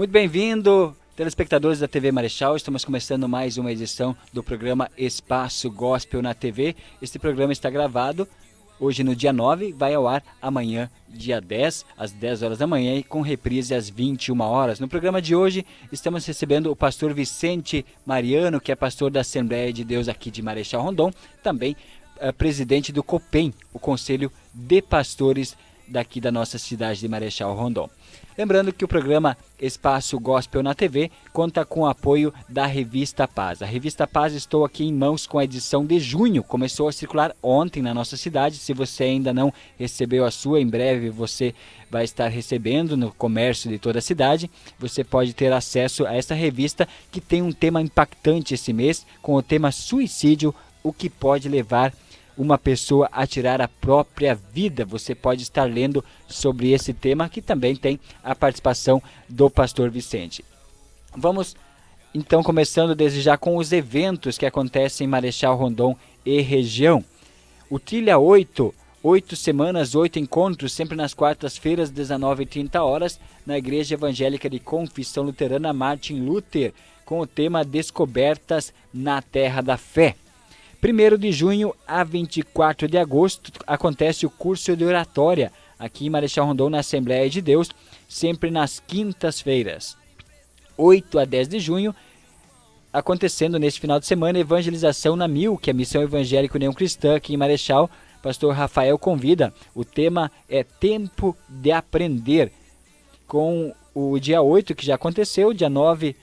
Muito bem-vindo, telespectadores da TV Marechal. Estamos começando mais uma edição do programa Espaço Gospel na TV. Este programa está gravado hoje no dia 9, vai ao ar amanhã, dia 10, às 10 horas da manhã, e com reprise às 21 horas. No programa de hoje, estamos recebendo o pastor Vicente Mariano, que é pastor da Assembleia de Deus aqui de Marechal Rondon, também presidente do COPEM, o Conselho de Pastores daqui da nossa cidade de Marechal Rondon. Lembrando que o programa Espaço Gospel na TV conta com o apoio da Revista Paz. A Revista Paz, estou aqui em mãos com a edição de junho, começou a circular ontem na nossa cidade. Se você ainda não recebeu a sua, em breve você vai estar recebendo no comércio de toda a cidade. Você pode ter acesso a essa revista que tem um tema impactante esse mês, com o tema suicídio, o que pode levar uma pessoa a tirar a própria vida. Você pode estar lendo sobre esse tema, que também tem a participação do pastor Vicente. Vamos então começando desde já com os eventos que acontecem em Marechal Rondon e região. O Trilha 8 semanas, 8 encontros, sempre nas quartas-feiras, 19h30, na Igreja Evangélica de Confissão Luterana Martin Luther, com o tema Descobertas na Terra da Fé. 1º de junho a 24 de agosto acontece o curso de oratória aqui em Marechal Rondon, na Assembleia de Deus, sempre nas quintas-feiras. 8 a 10 de junho, acontecendo neste final de semana, evangelização na MIL, que é a Missão Evangélica União Cristã aqui em Marechal. Pastor Rafael convida. O tema é Tempo de Aprender, com o dia 8 que já aconteceu, dia 9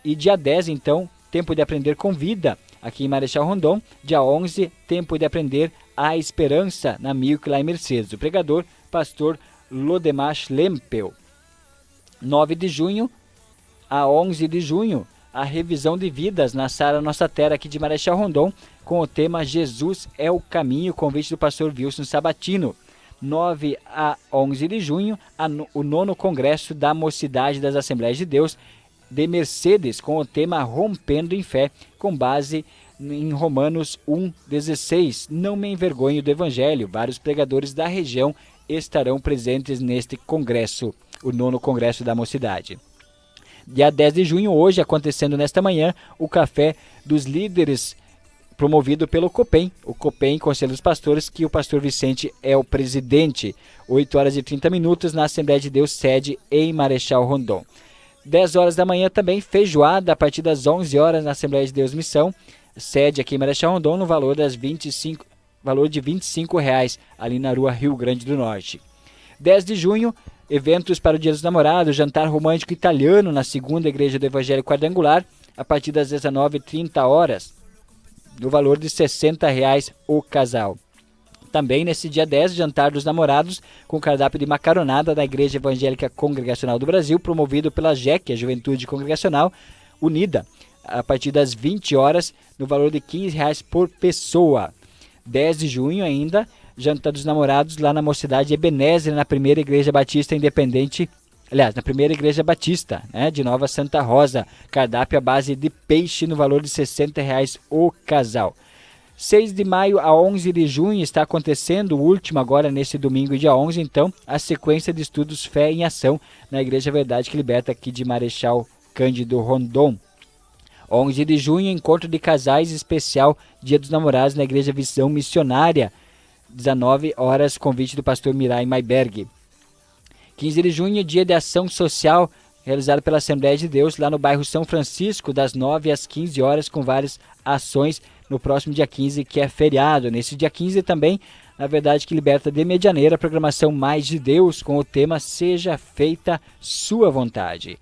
e dia 10, então, Tempo de Aprender com Vida, aqui em Marechal Rondon. Dia 11, Tempo de Aprender a Esperança, na Milk, lá em Mercedes. O pregador, pastor Lodemar Lempel. 9 de junho a 11 de junho, a revisão de vidas na Sara Nossa Terra, aqui de Marechal Rondon, com o tema Jesus é o Caminho, convite do pastor Wilson Sabatino. 9 a 11 de junho, o 9º Congresso da Mocidade das Assembleias de Deus, de Mercedes, com o tema Rompendo em Fé, com base em Romanos 1,16. Não me envergonho do Evangelho. Vários pregadores da região estarão presentes neste congresso, o 9º Congresso da Mocidade. Dia 10 de junho, hoje, acontecendo nesta manhã, o Café dos Líderes, promovido pelo COPEM, o COPEM, Conselho dos Pastores, que o pastor Vicente é o presidente. 8 horas e 30 minutos, na Assembleia de Deus, sede em Marechal Rondon. 10 horas da manhã também, feijoada a partir das 11 horas na Assembleia de Deus Missão, sede aqui em Marechal Rondon, no valor de R$25, ali na rua Rio Grande do Norte. 10 de junho, eventos para o Dia dos Namorados, jantar romântico italiano na 2ª Igreja do Evangelho Quadrangular, a partir das 19h30, no valor de R$60 o casal. Também nesse dia 10, jantar dos namorados com cardápio de macaronada da Igreja Evangélica Congregacional do Brasil, promovido pela JEC, a Juventude Congregacional Unida, a partir das 20 horas, no valor de R$15 por pessoa. 10 de junho ainda, jantar dos namorados lá na Mocidade Ebenezer, na Primeira Igreja Batista Independente, aliás, na Primeira Igreja Batista, de Nova Santa Rosa, cardápio à base de peixe, no valor de R$60 o casal. 6 de maio a 11 de junho está acontecendo, o último agora nesse domingo, dia 11, então, a sequência de estudos Fé em Ação na Igreja Verdade que Liberta, aqui de Marechal Cândido Rondon. 11 de junho, encontro de casais especial Dia dos Namorados na Igreja Visão Missionária, 19 horas, convite do pastor Mirai Maiberg. 15 de junho, dia de ação social realizado pela Assembleia de Deus, lá no bairro São Francisco, das 9 às 15 horas, com várias ações no próximo dia 15, que é feriado. Nesse dia 15 também, na Verdade que Liberta de Medianeira, a programação Mais de Deus, com o tema Seja Feita Sua Vontade.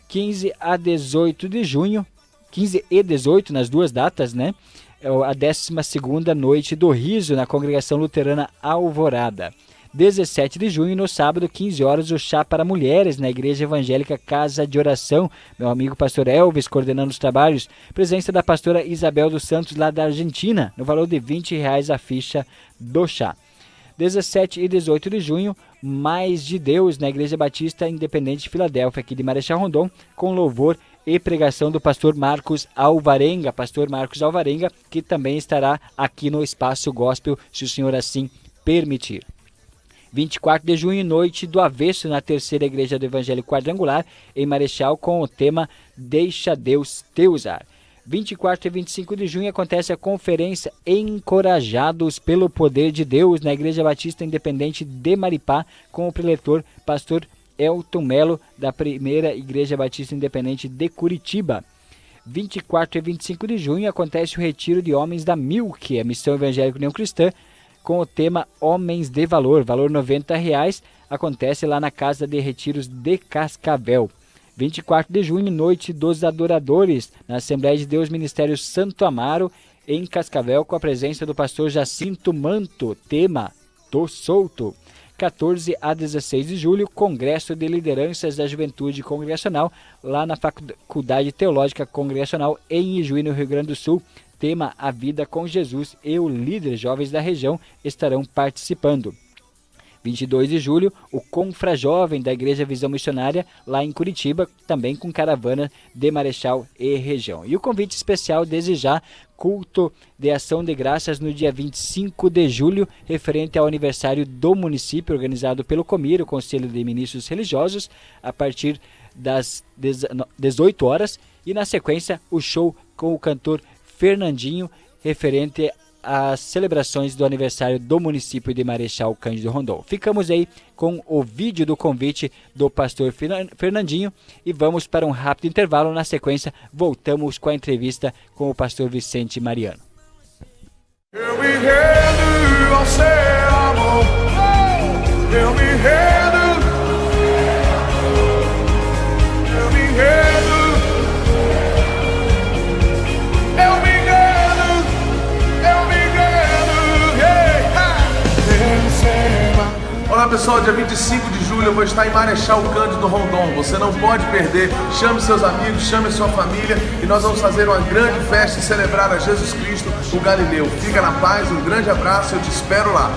15 a 18 de junho, 15 e 18 nas duas datas, a 12ª Noite do Riso, na Congregação Luterana Alvorada. 17 de junho, no sábado, 15 horas, o chá para mulheres na Igreja Evangélica Casa de Oração. Meu amigo pastor Elvis coordenando os trabalhos. Presença da pastora Isabel dos Santos, lá da Argentina, no valor de R$20 a ficha do chá. 17 e 18 de junho, Mais de Deus na Igreja Batista Independente de Filadélfia, aqui de Marechal Rondon, com louvor e pregação do pastor Marcos Alvarenga. Pastor Marcos Alvarenga, que também estará aqui no Espaço Gospel, se o senhor assim permitir. 24 de junho, Noite do Avesso, na Terceira Igreja do Evangelho Quadrangular, em Marechal, com o tema Deixa Deus Te Usar. 24 e 25 de junho acontece a conferência Encorajados pelo Poder de Deus, na Igreja Batista Independente de Maripá, com o preletor pastor Elton Melo, da Primeira Igreja Batista Independente de Curitiba. 24 e 25 de junho acontece o Retiro de Homens da MILC, a Missão Evangélica União Cristã, com o tema Homens de Valor, valor R$ 90, acontece lá na Casa de Retiros de Cascavel. 24 de junho, Noite dos Adoradores, na Assembleia de Deus Ministério Santo Amaro, em Cascavel, com a presença do pastor Jacinto Manto, tema Tô Solto. 14 a 16 de julho, Congresso de Lideranças da Juventude Congregacional, lá na Faculdade Teológica Congregacional, em Ijuí, no Rio Grande do Sul, tema A Vida com Jesus, e os líderes jovens da região estarão participando. 22 de julho, o Confrajovem da Igreja Visão Missionária, lá em Curitiba, também com caravana de Marechal e região. E o convite especial desde já, culto de ação de graças no dia 25 de julho, referente ao aniversário do município, organizado pelo COMIR, o Conselho de Ministros Religiosos, a partir das 18 horas, e na sequência o show com o cantor Fernandinho, referente as celebrações do aniversário do município de Marechal Cândido Rondon. Ficamos aí com o vídeo do convite do pastor Fernandinho e vamos para um rápido intervalo. Na sequência, voltamos com a entrevista com o pastor Vicente Mariano. Olá pessoal, dia 25 de julho eu vou estar em Marechal Cândido Rondon. Você não pode perder. Chame seus amigos, chame sua família e nós vamos fazer uma grande festa e celebrar a Jesus Cristo, o Galileu. Fica na paz, um grande abraço, eu te espero lá.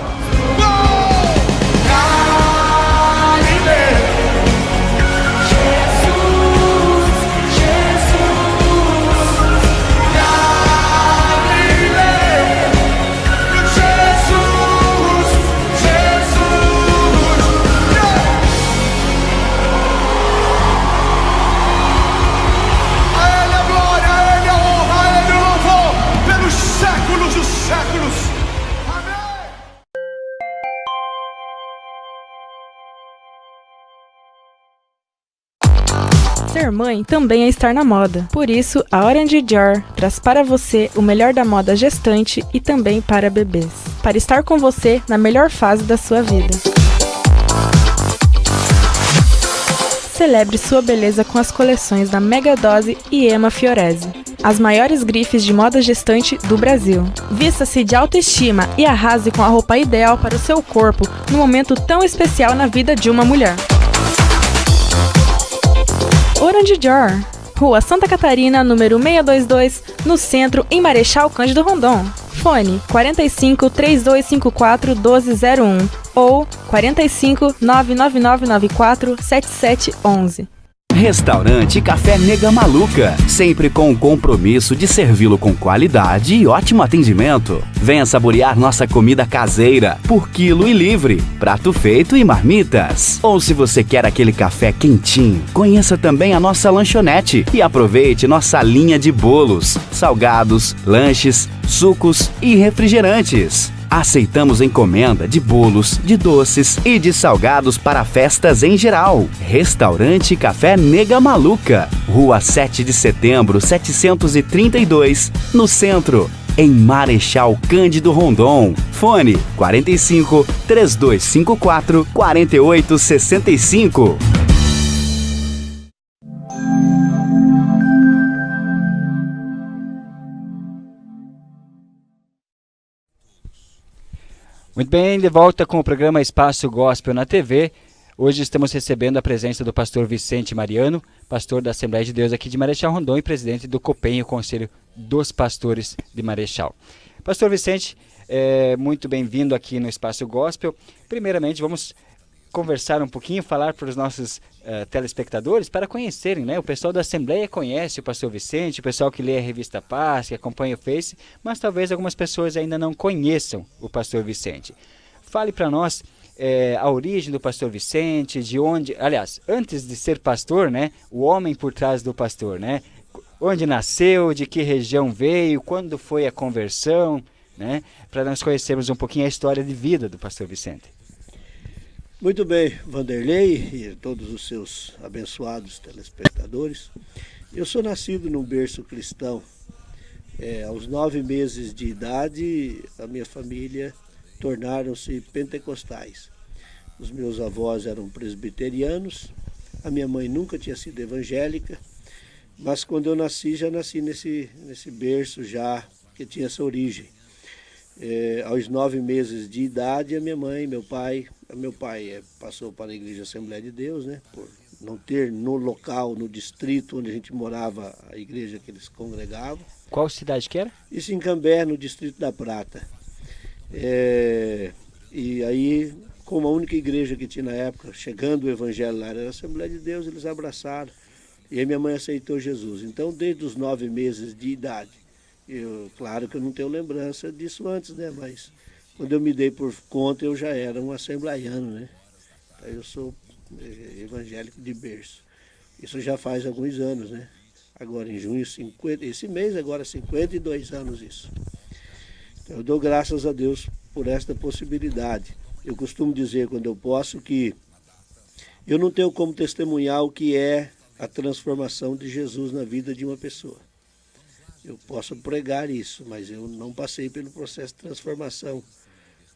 Galileu. Ser mãe também é estar na moda. Por isso, a Orange Dior traz para você o melhor da moda gestante e também para bebês, para estar com você na melhor fase da sua vida. Celebre sua beleza com as coleções da Mega Dose e Ema Fiorese, as maiores grifes de moda gestante do Brasil. Vista-se de autoestima e arrase com a roupa ideal para o seu corpo num momento tão especial na vida de uma mulher. Orange Dior, Rua Santa Catarina, número 622, no centro, em Marechal Cândido Rondon. Fone 45 3254 1201 ou 45 99994 7711. Restaurante Café Nega Maluca, sempre com o compromisso de servi-lo com qualidade e ótimo atendimento. Venha saborear nossa comida caseira, por quilo e livre, prato feito e marmitas. Ou se você quer aquele café quentinho, conheça também a nossa lanchonete e aproveite nossa linha de bolos, salgados, lanches, sucos e refrigerantes. Aceitamos encomenda de bolos, de doces e de salgados para festas em geral. Restaurante Café Nega Maluca, Rua 7 de Setembro, 732, no centro, em Marechal Cândido Rondon. Fone 45 3254 4865. Muito bem, de volta com o programa Espaço Gospel na TV. Hoje estamos recebendo a presença do pastor Vicente Mariano, pastor da Assembleia de Deus aqui de Marechal Rondon e presidente do COPEN, o Conselho dos Pastores de Marechal. Pastor Vicente, muito bem-vindo aqui no Espaço Gospel. Primeiramente, vamos conversar um pouquinho, falar para os nossos telespectadores, para conhecerem, né? O pessoal da Assembleia conhece o pastor Vicente, o pessoal que lê a revista Paz, que acompanha o Face, mas talvez algumas pessoas ainda não conheçam o pastor Vicente. Fale para nós a origem do pastor Vicente, de onde, aliás, antes de ser pastor, né, o homem por trás do pastor, né? Onde nasceu, de que região veio, quando foi a conversão, né? Para nós conhecermos um pouquinho a história de vida do pastor Vicente. Muito bem, Vanderlei e todos os seus abençoados telespectadores. Eu sou nascido num berço cristão. Aos 9 meses de idade, a minha família tornaram-se pentecostais. Os meus avós eram presbiterianos, a minha mãe nunca tinha sido evangélica, mas quando eu nasci, já nasci nesse berço já que tinha essa origem. Aos 9 meses de idade, a minha mãe, meu pai passou para a Igreja Assembleia de Deus, né, por não ter no local, no distrito onde a gente morava, a igreja que eles congregavam. Qual cidade que era? Isso em Cambé, no Distrito da Prata. E aí, como a única igreja que tinha na época, chegando o evangelho lá, era a Assembleia de Deus, eles abraçaram. E aí minha mãe aceitou Jesus. Então, desde os 9 meses de idade, claro que eu não tenho lembrança disso antes, né? Mas quando eu me dei por conta, eu já era um assembleiano, né? Então, eu sou evangélico de berço. Isso já faz alguns anos, né? Agora em junho, esse mês agora 52 anos isso. Então, eu dou graças a Deus por esta possibilidade. Eu costumo dizer quando eu posso que eu não tenho como testemunhar o que é a transformação de Jesus na vida de uma pessoa. Eu posso pregar isso, mas eu não passei pelo processo de transformação,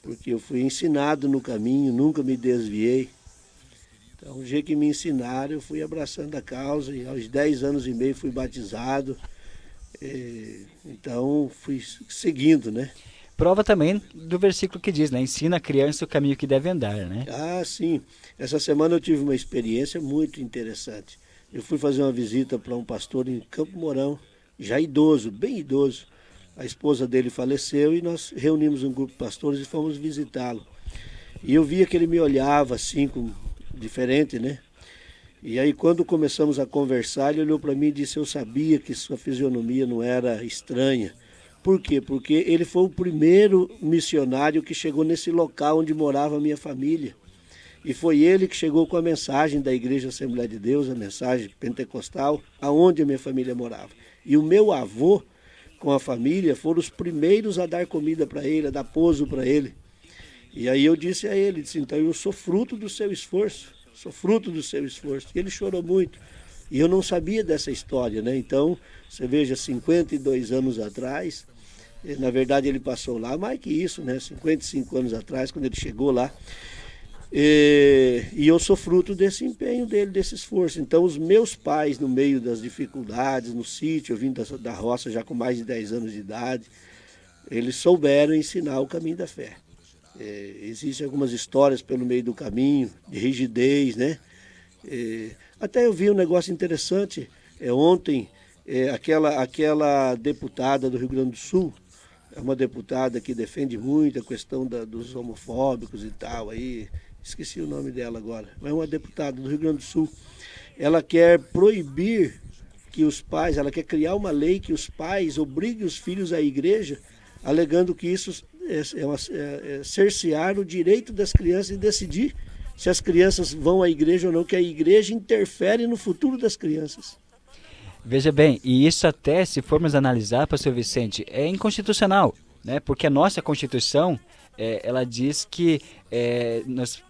porque eu fui ensinado no caminho, nunca me desviei. Então, o dia que me ensinaram, eu fui abraçando a causa e aos 10 anos e meio fui batizado. Então, fui seguindo, né? Prova também do versículo que diz, né? Ensina a criança o caminho que deve andar, né? Ah, sim. Essa semana eu tive uma experiência muito interessante. Eu fui fazer uma visita para um pastor em Campo Mourão, já idoso, bem idoso. A esposa dele faleceu e nós reunimos um grupo de pastores e fomos visitá-lo. E eu via que ele me olhava assim, diferente, né? E aí quando começamos a conversar, ele olhou para mim e disse: eu sabia que sua fisionomia não era estranha. Por quê? Porque ele foi o primeiro missionário que chegou nesse local onde morava a minha família. E foi ele que chegou com a mensagem da Igreja Assembleia de Deus, a mensagem pentecostal, aonde a minha família morava. E o meu avô, com a família, foram os primeiros a dar comida para ele, a dar pouso para ele. E aí eu disse a ele, então eu sou fruto do seu esforço, sou fruto do seu esforço. E ele chorou muito. E eu não sabia dessa história, né? Então, você veja, 52 anos atrás, na verdade ele passou lá mais que isso, né? 55 anos atrás, quando ele chegou lá. E eu sou fruto desse empenho dele, desse esforço. Então, os meus pais, no meio das dificuldades, no sítio, eu vim da roça já com mais de 10 anos de idade, eles souberam ensinar o caminho da fé. Existem algumas histórias pelo meio do caminho, de rigidez, né? Até eu vi um negócio interessante, ontem, aquela deputada do Rio Grande do Sul, é uma deputada que defende muito a questão dos homofóbicos e tal, aí, esqueci o nome dela agora, mas é uma deputada do Rio Grande do Sul. Ela quer proibir que os pais, ela quer criar uma lei que os pais obriguem os filhos à igreja, alegando que isso é cercear o direito das crianças de decidir se as crianças vão à igreja ou não, que a igreja interfere no futuro das crianças. Veja bem, e isso até, se formos analisar, pastor Vicente, é inconstitucional, né? Porque a nossa Constituição, ela diz que nos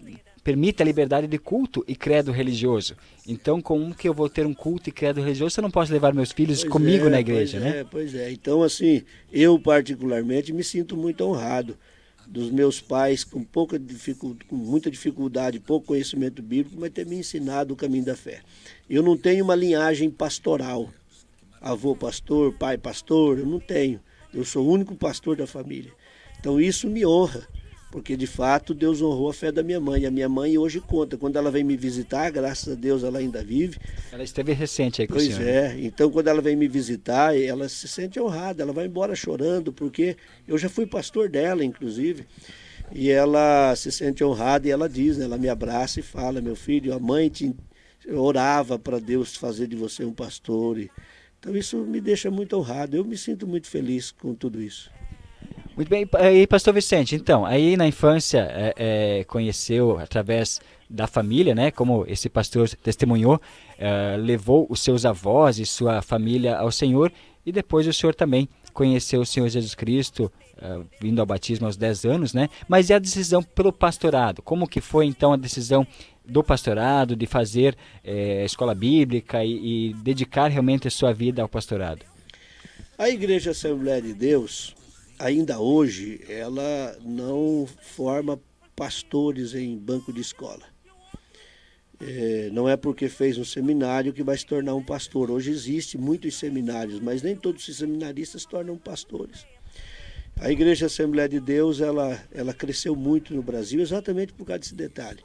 permite a liberdade de culto e credo religioso. Então, como que eu vou ter um culto e credo religioso se eu não posso levar meus filhos comigo na igreja, né? Pois é. Então, assim, eu particularmente me sinto muito honrado dos meus pais com muita dificuldade, pouco conhecimento bíblico, mas ter me ensinado o caminho da fé. Eu não tenho uma linhagem pastoral, avô pastor, pai pastor, eu não tenho. Eu sou o único pastor da família. Então isso me honra, porque de fato Deus honrou a fé da minha mãe. A minha mãe hoje conta, quando ela vem me visitar, graças a Deus ela ainda vive. Ela esteve recente aí com o senhor. Pois é, então quando ela vem me visitar, ela se sente honrada, ela vai embora chorando, porque eu já fui pastor dela, inclusive, e ela se sente honrada e ela diz, né, ela me abraça e fala: meu filho, a mãe orava para Deus fazer de você um pastor. Então isso me deixa muito honrado, eu me sinto muito feliz com tudo isso. Muito bem, e pastor Vicente, então, aí na infância conheceu através da família, né, como esse pastor testemunhou, levou os seus avós e sua família ao Senhor, e depois o senhor também conheceu o Senhor Jesus Cristo, vindo ao batismo aos 10 anos, né? Mas e a decisão pelo pastorado? Como que foi então a decisão do pastorado, de fazer escola bíblica e dedicar realmente a sua vida ao pastorado? A Igreja Assembleia de Deus, ainda hoje, ela não forma pastores em banco de escola. Não é porque fez um seminário que vai se tornar um pastor. Hoje existe muitos seminários, mas nem todos os seminaristas se tornam pastores. A Igreja Assembleia de Deus, ela cresceu muito no Brasil exatamente por causa desse detalhe.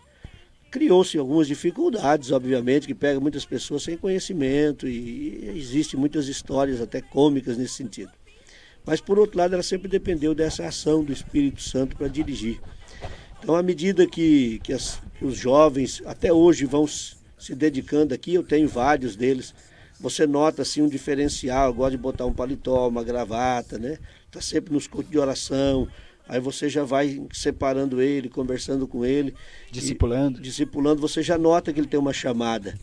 Criou-se algumas dificuldades, obviamente, que pega muitas pessoas sem conhecimento e existem muitas histórias até cômicas nesse sentido. Mas, por outro lado, ela sempre dependeu dessa ação do Espírito Santo para dirigir. Então, à medida que os jovens até hoje vão se dedicando aqui, eu tenho vários deles, você nota assim um diferencial, gosta de botar um paletó, uma gravata, né? Está sempre nos cultos de oração, aí você já vai separando ele, conversando com ele. Discipulando, você já nota que ele tem uma chamada.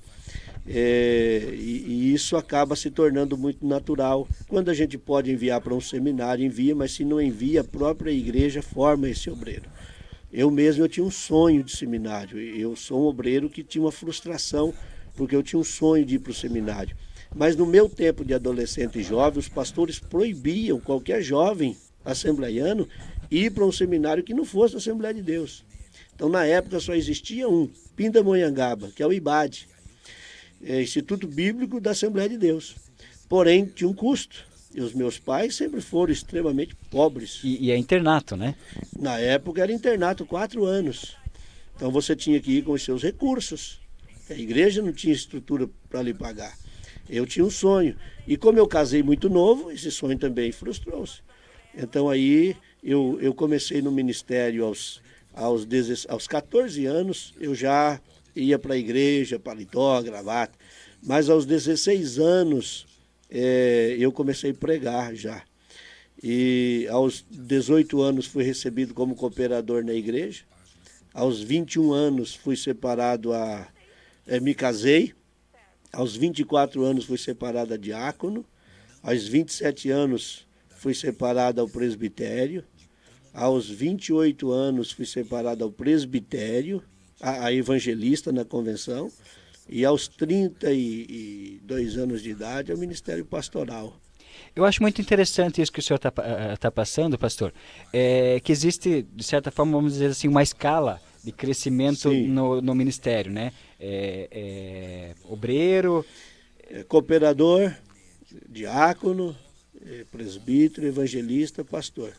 E isso acaba se tornando muito natural. Quando a gente pode enviar para um seminário, envia, mas se não envia, a própria igreja forma esse obreiro. Eu mesmo tinha um sonho de seminário, eu sou um obreiro que tinha uma frustração, porque eu tinha um sonho de ir para o seminário. Mas no meu tempo de adolescente e jovem, os pastores proibiam qualquer jovem assembleiano ir para um seminário que não fosse a Assembleia de Deus. Então na época só existia um, Pindamonhangaba, que é o IBAD, Instituto Bíblico da Assembleia de Deus. Porém, tinha um custo. E os meus pais sempre foram extremamente pobres. E é internato, né? Na época era internato, 4 anos. Então você tinha que ir com os seus recursos. A igreja não tinha estrutura para lhe pagar. Eu tinha um sonho. E como eu casei muito novo, esse sonho também frustrou-se. Então aí eu comecei no ministério aos 14 anos, eu já ia para a igreja, paletó, gravata. Mas aos 16 anos eu comecei a pregar já. E aos 18 anos fui recebido como cooperador na igreja. Aos 21 anos fui separado me casei. Aos 24 anos fui separado a diácono. Aos 27 anos fui separado ao presbitério. Aos 28 anos fui separado ao presbitério, a evangelista na convenção. E aos 32 anos de idade, ao ministério pastoral. Eu acho muito interessante isso que o senhor está passando, pastor, que existe, de certa forma, vamos dizer assim, uma escala de crescimento no ministério, né? Obreiro... Cooperador, diácono, presbítero, evangelista, pastor.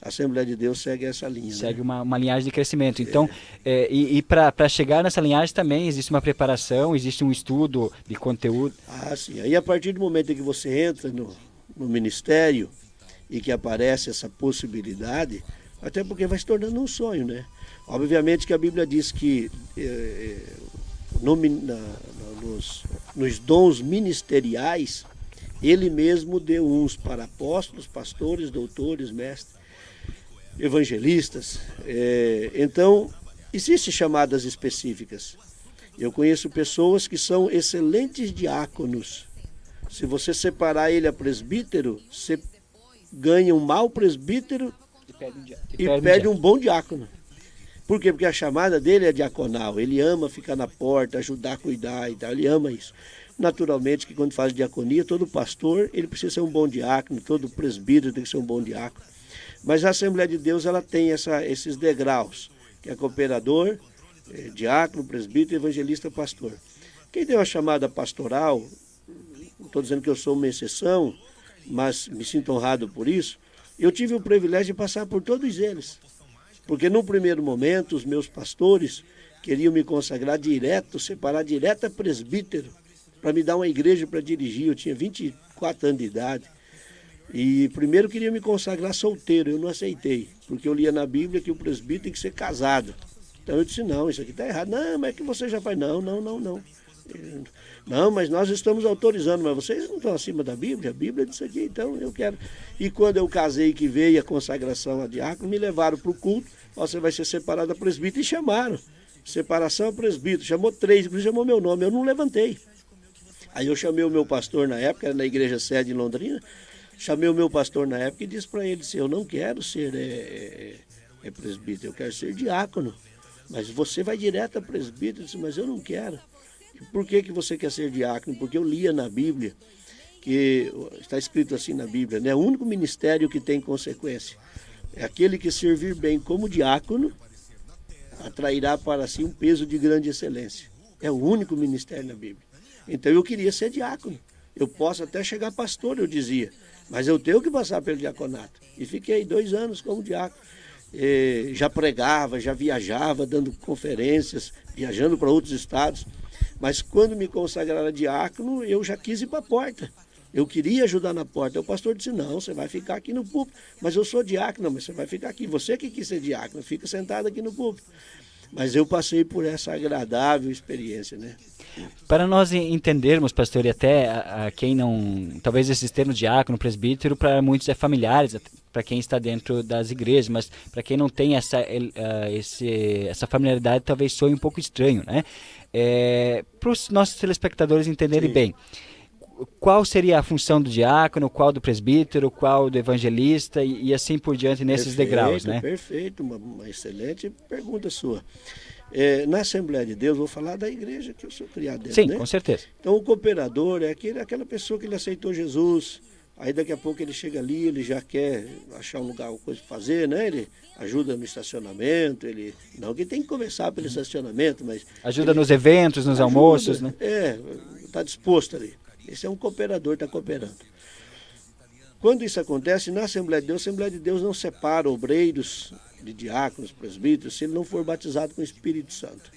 A Assembleia de Deus segue essa linha. Segue, né? uma linhagem de crescimento. Então, para chegar nessa linhagem também existe uma preparação, existe um estudo de conteúdo. Ah, sim. Aí a partir do momento em que você entra no ministério e que aparece essa possibilidade, até porque vai se tornando um sonho, né? Obviamente que a Bíblia diz que nos dons ministeriais, ele mesmo deu uns para apóstolos, pastores, doutores, mestres, evangelistas. Então, existem chamadas específicas. Eu conheço pessoas que são excelentes diáconos. Se você separar ele a presbítero, você ganha um mau presbítero e perde um bom diácono. Por quê? Porque a chamada dele é diaconal. Ele ama ficar na porta, ajudar a cuidar e tal. Ele ama isso. Naturalmente que quando faz diaconia, todo pastor ele precisa ser um bom diácono, todo presbítero tem que ser um bom diácono. Mas a Assembleia de Deus ela tem esses degraus, que é cooperador, diácono, presbítero, evangelista, pastor. Quem tem uma chamada pastoral, não estou dizendo que eu sou uma exceção, mas me sinto honrado por isso, eu tive o privilégio de passar por todos eles. Porque no primeiro momento os meus pastores queriam me consagrar direto, separar direto a presbítero, para me dar uma igreja para dirigir. Eu tinha 24 anos de idade. E primeiro queria me consagrar solteiro, eu não aceitei, porque eu lia na Bíblia que o presbítero tem que ser casado. Então eu disse, não, isso aqui está errado. Não, mas é que você já faz. Não. Não, mas nós estamos autorizando, mas vocês não estão acima da Bíblia? A Bíblia diz aqui, então eu quero. E quando eu casei, que veio a consagração a diácono, me levaram para o culto, você vai ser separado a presbítero, e chamaram. Separação a presbítero, chamou 3, inclusive chamou meu nome, eu não levantei. Aí eu chamei o meu pastor na época, era na igreja sede em Londrina, chamei o meu pastor na época e disse para ele, eu não quero ser presbítero, eu quero ser diácono. Mas você vai direto a presbítero, eu disse, mas eu não quero. E por que você quer ser diácono? Porque eu lia na Bíblia, que está escrito assim na Bíblia, né? O único ministério que tem consequência é aquele que servir bem como diácono, atrairá para si um peso de grande excelência. É o único ministério na Bíblia. Então eu queria ser diácono. Eu posso até chegar pastor, eu dizia, mas eu tenho que passar pelo diaconato. E fiquei 2 anos como diácono. Já pregava, já viajava, dando conferências, viajando para outros estados. Mas quando me consagraram a diácono, eu já quis ir para a porta. Eu queria ajudar na porta. O pastor disse, não, você vai ficar aqui no púlpito. Mas eu sou diácono, não, mas você vai ficar aqui. Você que quis ser diácono, fica sentado aqui no púlpito. Mas eu passei por essa agradável experiência, né? Para nós entendermos, pastor, e até a quem não... Talvez esses termos diácono, presbítero, para muitos é familiares, para quem está dentro das igrejas, mas para quem não tem essa familiaridade, talvez soe um pouco estranho, né? Para os nossos telespectadores entenderem bem, qual seria a função do diácono, qual do presbítero, qual do evangelista e assim por diante nesses degraus, né? Perfeito, uma excelente pergunta sua. Na Assembleia de Deus, vou falar da igreja que eu sou criado dentro, sim, né? Com certeza. Então o cooperador é aquela pessoa que ele aceitou Jesus, aí daqui a pouco ele chega ali, ele já quer achar um lugar, alguma coisa para fazer, né? Ele ajuda no estacionamento, não que tem que começar pelo estacionamento, mas... Ajuda nos eventos, nos almoços, né? Está disposto ali. Esse é um cooperador, está cooperando. Quando isso acontece, na Assembleia de Deus não separa obreiros de diáconos, presbíteros, se ele não for batizado com o Espírito Santo.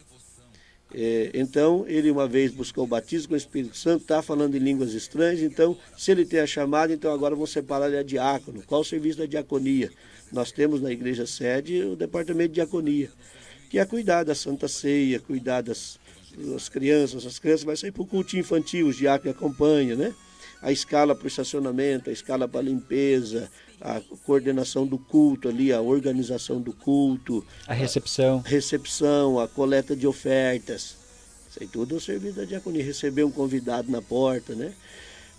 Então, ele uma vez buscou o batismo com o Espírito Santo, está falando em línguas estranhas, então, se ele tem a chamada, então agora vão separar ele a diácono. Qual o serviço da diaconia? Nós temos na igreja sede o departamento de diaconia, que é cuidar da Santa Ceia, cuidar das crianças, as crianças vão sair para o culto infantil, os diáconos acompanham, né? A escala para o estacionamento, a escala para a limpeza, a coordenação do culto ali, a organização do culto. A recepção, a coleta de ofertas. Isso aí tudo é o serviço da diaconia, receber um convidado na porta, né?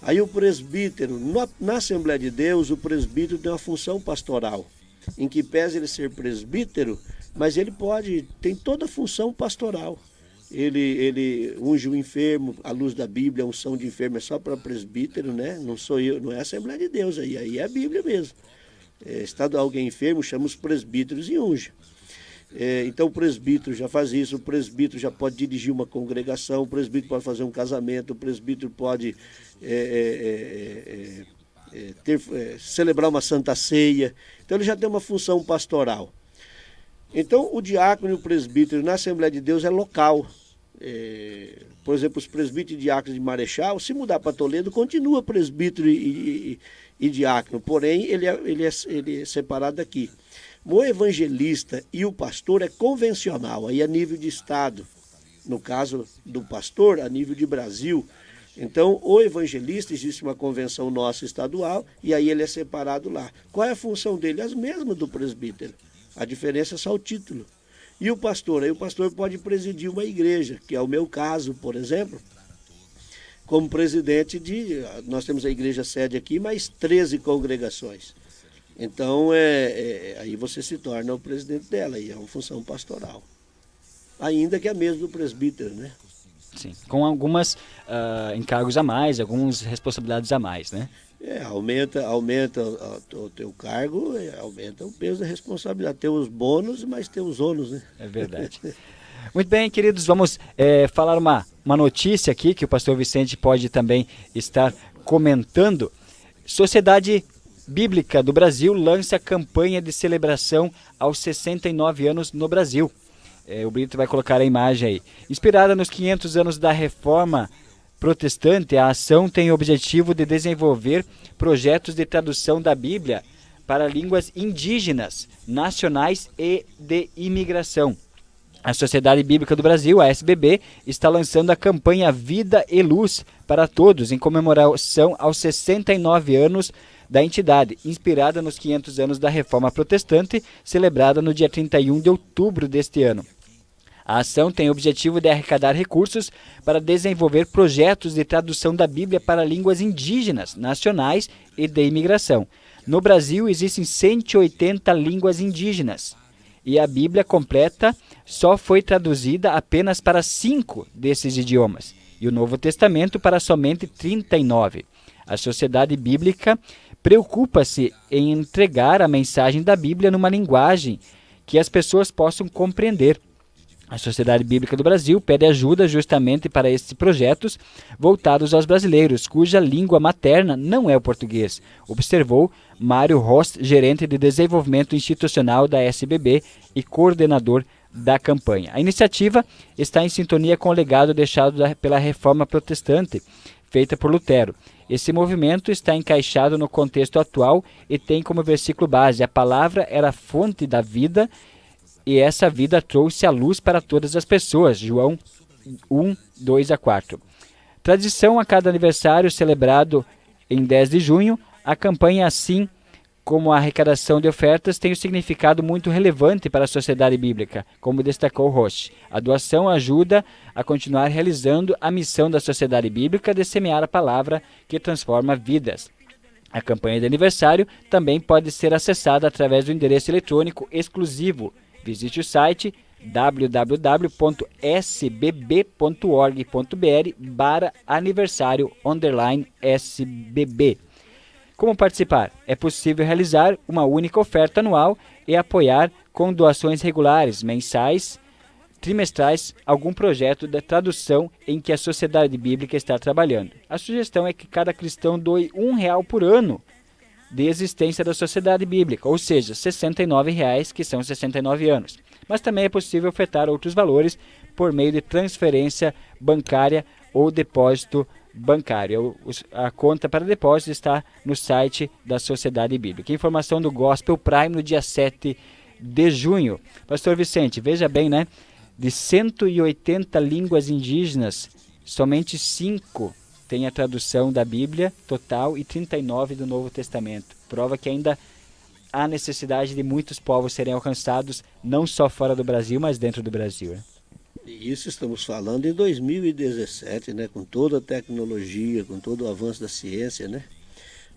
Aí o presbítero, na Assembleia de Deus, o presbítero tem uma função pastoral, em que pese ele ser presbítero, mas ele tem toda a função pastoral. Ele unge o enfermo, à luz da Bíblia, a unção de enfermo é só para presbítero, né? Não sou eu, não é a Assembleia de Deus, aí é a Bíblia mesmo. Estando alguém enfermo, chama os presbíteros e unge. Então o presbítero já faz isso, o presbítero já pode dirigir uma congregação, o presbítero pode fazer um casamento, o presbítero pode celebrar uma santa ceia. Então ele já tem uma função pastoral. Então o diácono e o presbítero na Assembleia de Deus é local. Por exemplo, os presbíteros e diáconos de Marechal, se mudar para Toledo, continua presbítero e diácono, porém ele é separado daqui. O evangelista e o pastor é convencional, aí a nível de estado. No caso do pastor, a nível de Brasil. Então, o evangelista, existe uma convenção nossa estadual, e aí ele é separado lá. Qual é a função dele? As mesmas do presbítero. A diferença é só o título. E o pastor? Aí o pastor pode presidir uma igreja, que é o meu caso, por exemplo, como presidente nós temos a igreja sede aqui, mais 13 congregações. Então, aí você se torna o presidente dela, e é uma função pastoral. Ainda que é a mesma do presbítero, né? Sim, com algumas encargos a mais, algumas responsabilidades a mais, né? Aumenta o teu cargo, aumenta o peso da responsabilidade. Tem os bônus, mas tem os ônus, né? É verdade. Muito bem, queridos, vamos falar uma notícia aqui que o pastor Vicente pode também estar comentando. Sociedade Bíblica do Brasil lança campanha de celebração aos 69 anos no Brasil. O Brito vai colocar a imagem aí. Inspirada nos 500 anos da Reforma Protestante, a ação tem o objetivo de desenvolver projetos de tradução da Bíblia para línguas indígenas, nacionais e de imigração. A Sociedade Bíblica do Brasil, a SBB, está lançando a campanha Vida e Luz para Todos, em comemoração aos 69 anos da entidade, inspirada nos 500 anos da Reforma Protestante, celebrada no dia 31 de outubro deste ano. A ação tem o objetivo de arrecadar recursos para desenvolver projetos de tradução da Bíblia para línguas indígenas, nacionais e de imigração. No Brasil, existem 180 línguas indígenas e a Bíblia completa só foi traduzida apenas para 5 desses idiomas e o Novo Testamento para somente 39. A Sociedade Bíblica preocupa-se em entregar a mensagem da Bíblia numa linguagem que as pessoas possam compreender. A Sociedade Bíblica do Brasil pede ajuda justamente para estes projetos voltados aos brasileiros, cuja língua materna não é o português, observou Mário Rost, gerente de desenvolvimento institucional da SBB e coordenador da campanha. A iniciativa está em sintonia com o legado deixado pela Reforma Protestante, feita por Lutero. Esse movimento está encaixado no contexto atual e tem como versículo base: a palavra era a fonte da vida e essa vida trouxe a luz para todas as pessoas. João 1, 2 a 4. Tradição a cada aniversário celebrado em 10 de junho, a campanha, assim como a arrecadação de ofertas, tem um significado muito relevante para a sociedade bíblica, como destacou Roche. A doação ajuda a continuar realizando a missão da sociedade bíblica de semear a palavra que transforma vidas. A campanha de aniversário também pode ser acessada através do endereço eletrônico exclusivo. Visite o site www.sbb.org.br/aniversário_SBB. Como participar? É possível realizar uma única oferta anual e apoiar com doações regulares, mensais, trimestrais, algum projeto de tradução em que a Sociedade Bíblica está trabalhando. A sugestão é que cada cristão doe R$1 por ano de existência da Sociedade Bíblica, ou seja, R$ 69,00, que são 69 anos. Mas também é possível ofertar outros valores por meio de transferência bancária ou depósito bancário. A conta para depósito está no site da Sociedade Bíblica. Informação do Gospel Prime no dia 7 de junho. Pastor Vicente, veja bem, né? De 180 línguas indígenas, somente 5 tem a tradução da Bíblia total e 39 do Novo Testamento. Prova que ainda há necessidade de muitos povos serem alcançados, não só fora do Brasil, mas dentro do Brasil. Isso estamos falando em 2017, né? Com toda a tecnologia, com todo o avanço da ciência, né?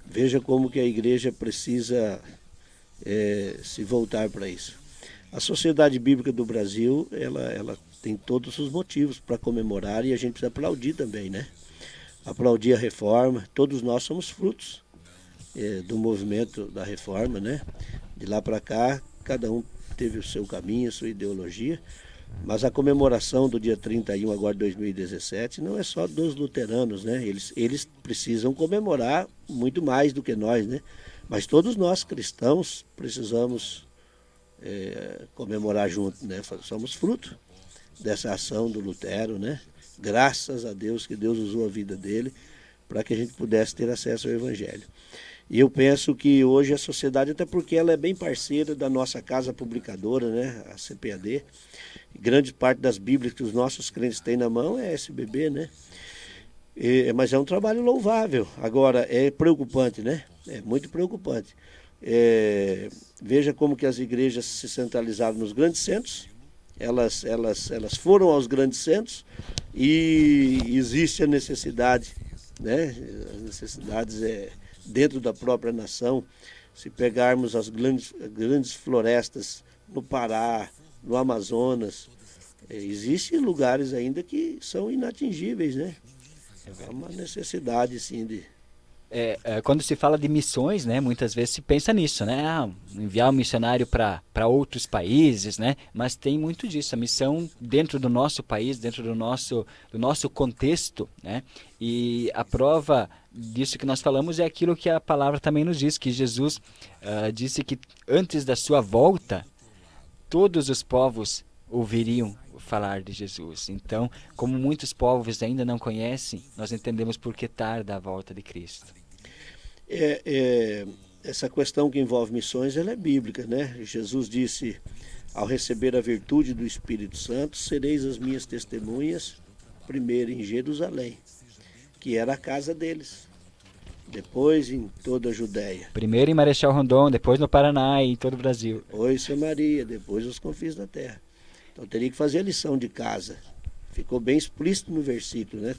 Veja como que a igreja precisa se voltar para isso. A Sociedade Bíblica do Brasil, ela tem todos os motivos para comemorar e a gente precisa aplaudir também, né? Aplaudir a reforma. Todos nós somos frutos do movimento da reforma, né? De lá para cá, cada um teve o seu caminho, a sua ideologia, mas a comemoração do dia 31 agora de 2017 não é só dos luteranos, né? Eles precisam comemorar muito mais do que nós, né? Mas todos nós cristãos precisamos comemorar junto, né? Somos fruto dessa ação do Lutero, né? Graças a Deus que Deus usou a vida dele para que a gente pudesse ter acesso ao Evangelho. E eu penso que hoje a sociedade, até porque ela é bem parceira da nossa casa publicadora, né? A CPAD, grande parte das Bíblias que os nossos crentes têm na mão é SBB, né? Mas é um trabalho louvável. Agora, é preocupante, né? É muito preocupante. Veja como que as igrejas se centralizaram nos grandes centros. Elas foram aos grandes centros e existe a necessidade, né? As necessidades dentro da própria nação. Se pegarmos as grandes florestas no Pará, no Amazonas, existem lugares ainda que são inatingíveis, né? É uma necessidade, sim, de... Quando se fala de missões, né, muitas vezes se pensa nisso, né? Enviar um missionário para outros países, né? Mas tem muito disso, a missão dentro do nosso país, dentro do nosso contexto, né? E a prova disso que nós falamos é aquilo que a palavra também nos diz, que Jesus disse que antes da sua volta, todos os povos ouviriam falar de Jesus. Então, como muitos povos ainda não conhecem, nós entendemos por que tarda a volta de Cristo. Essa questão que envolve missões, ela é bíblica, né? Jesus disse ao receber a virtude do Espírito Santo, sereis as minhas testemunhas, primeiro em Jerusalém, que era a casa deles, depois em toda a Judéia. Primeiro em Marechal Rondon, depois no Paraná e em todo o Brasil. Depois Samaria, depois os confins da terra. Então teria que fazer a lição de casa. Ficou bem explícito no versículo, né?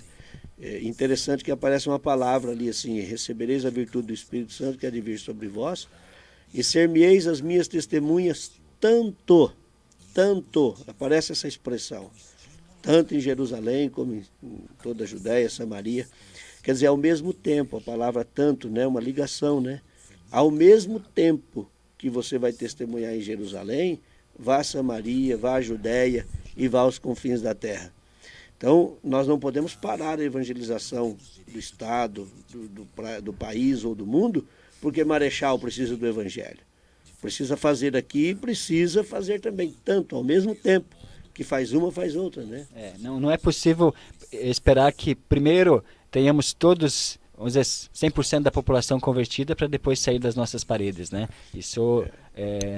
É interessante que aparece uma palavra ali assim: recebereis a virtude do Espírito Santo que há de vir sobre vós, e ser-me-eis as minhas testemunhas tanto, aparece essa expressão, tanto em Jerusalém como em toda a Judéia, Samaria. Quer dizer, ao mesmo tempo, a palavra tanto, né, uma ligação, né? Ao mesmo tempo que você vai testemunhar em Jerusalém, vá a Samaria, vá a Judéia e vá aos confins da terra. Então, nós não podemos parar a evangelização do Estado, do país ou do mundo, porque Marechal precisa do Evangelho. Precisa fazer aqui, precisa fazer também, tanto ao mesmo tempo, que faz uma, faz outra, né? Não é possível esperar que primeiro tenhamos todos, vamos dizer, 100% da população convertida para depois sair das nossas paredes, né? Isso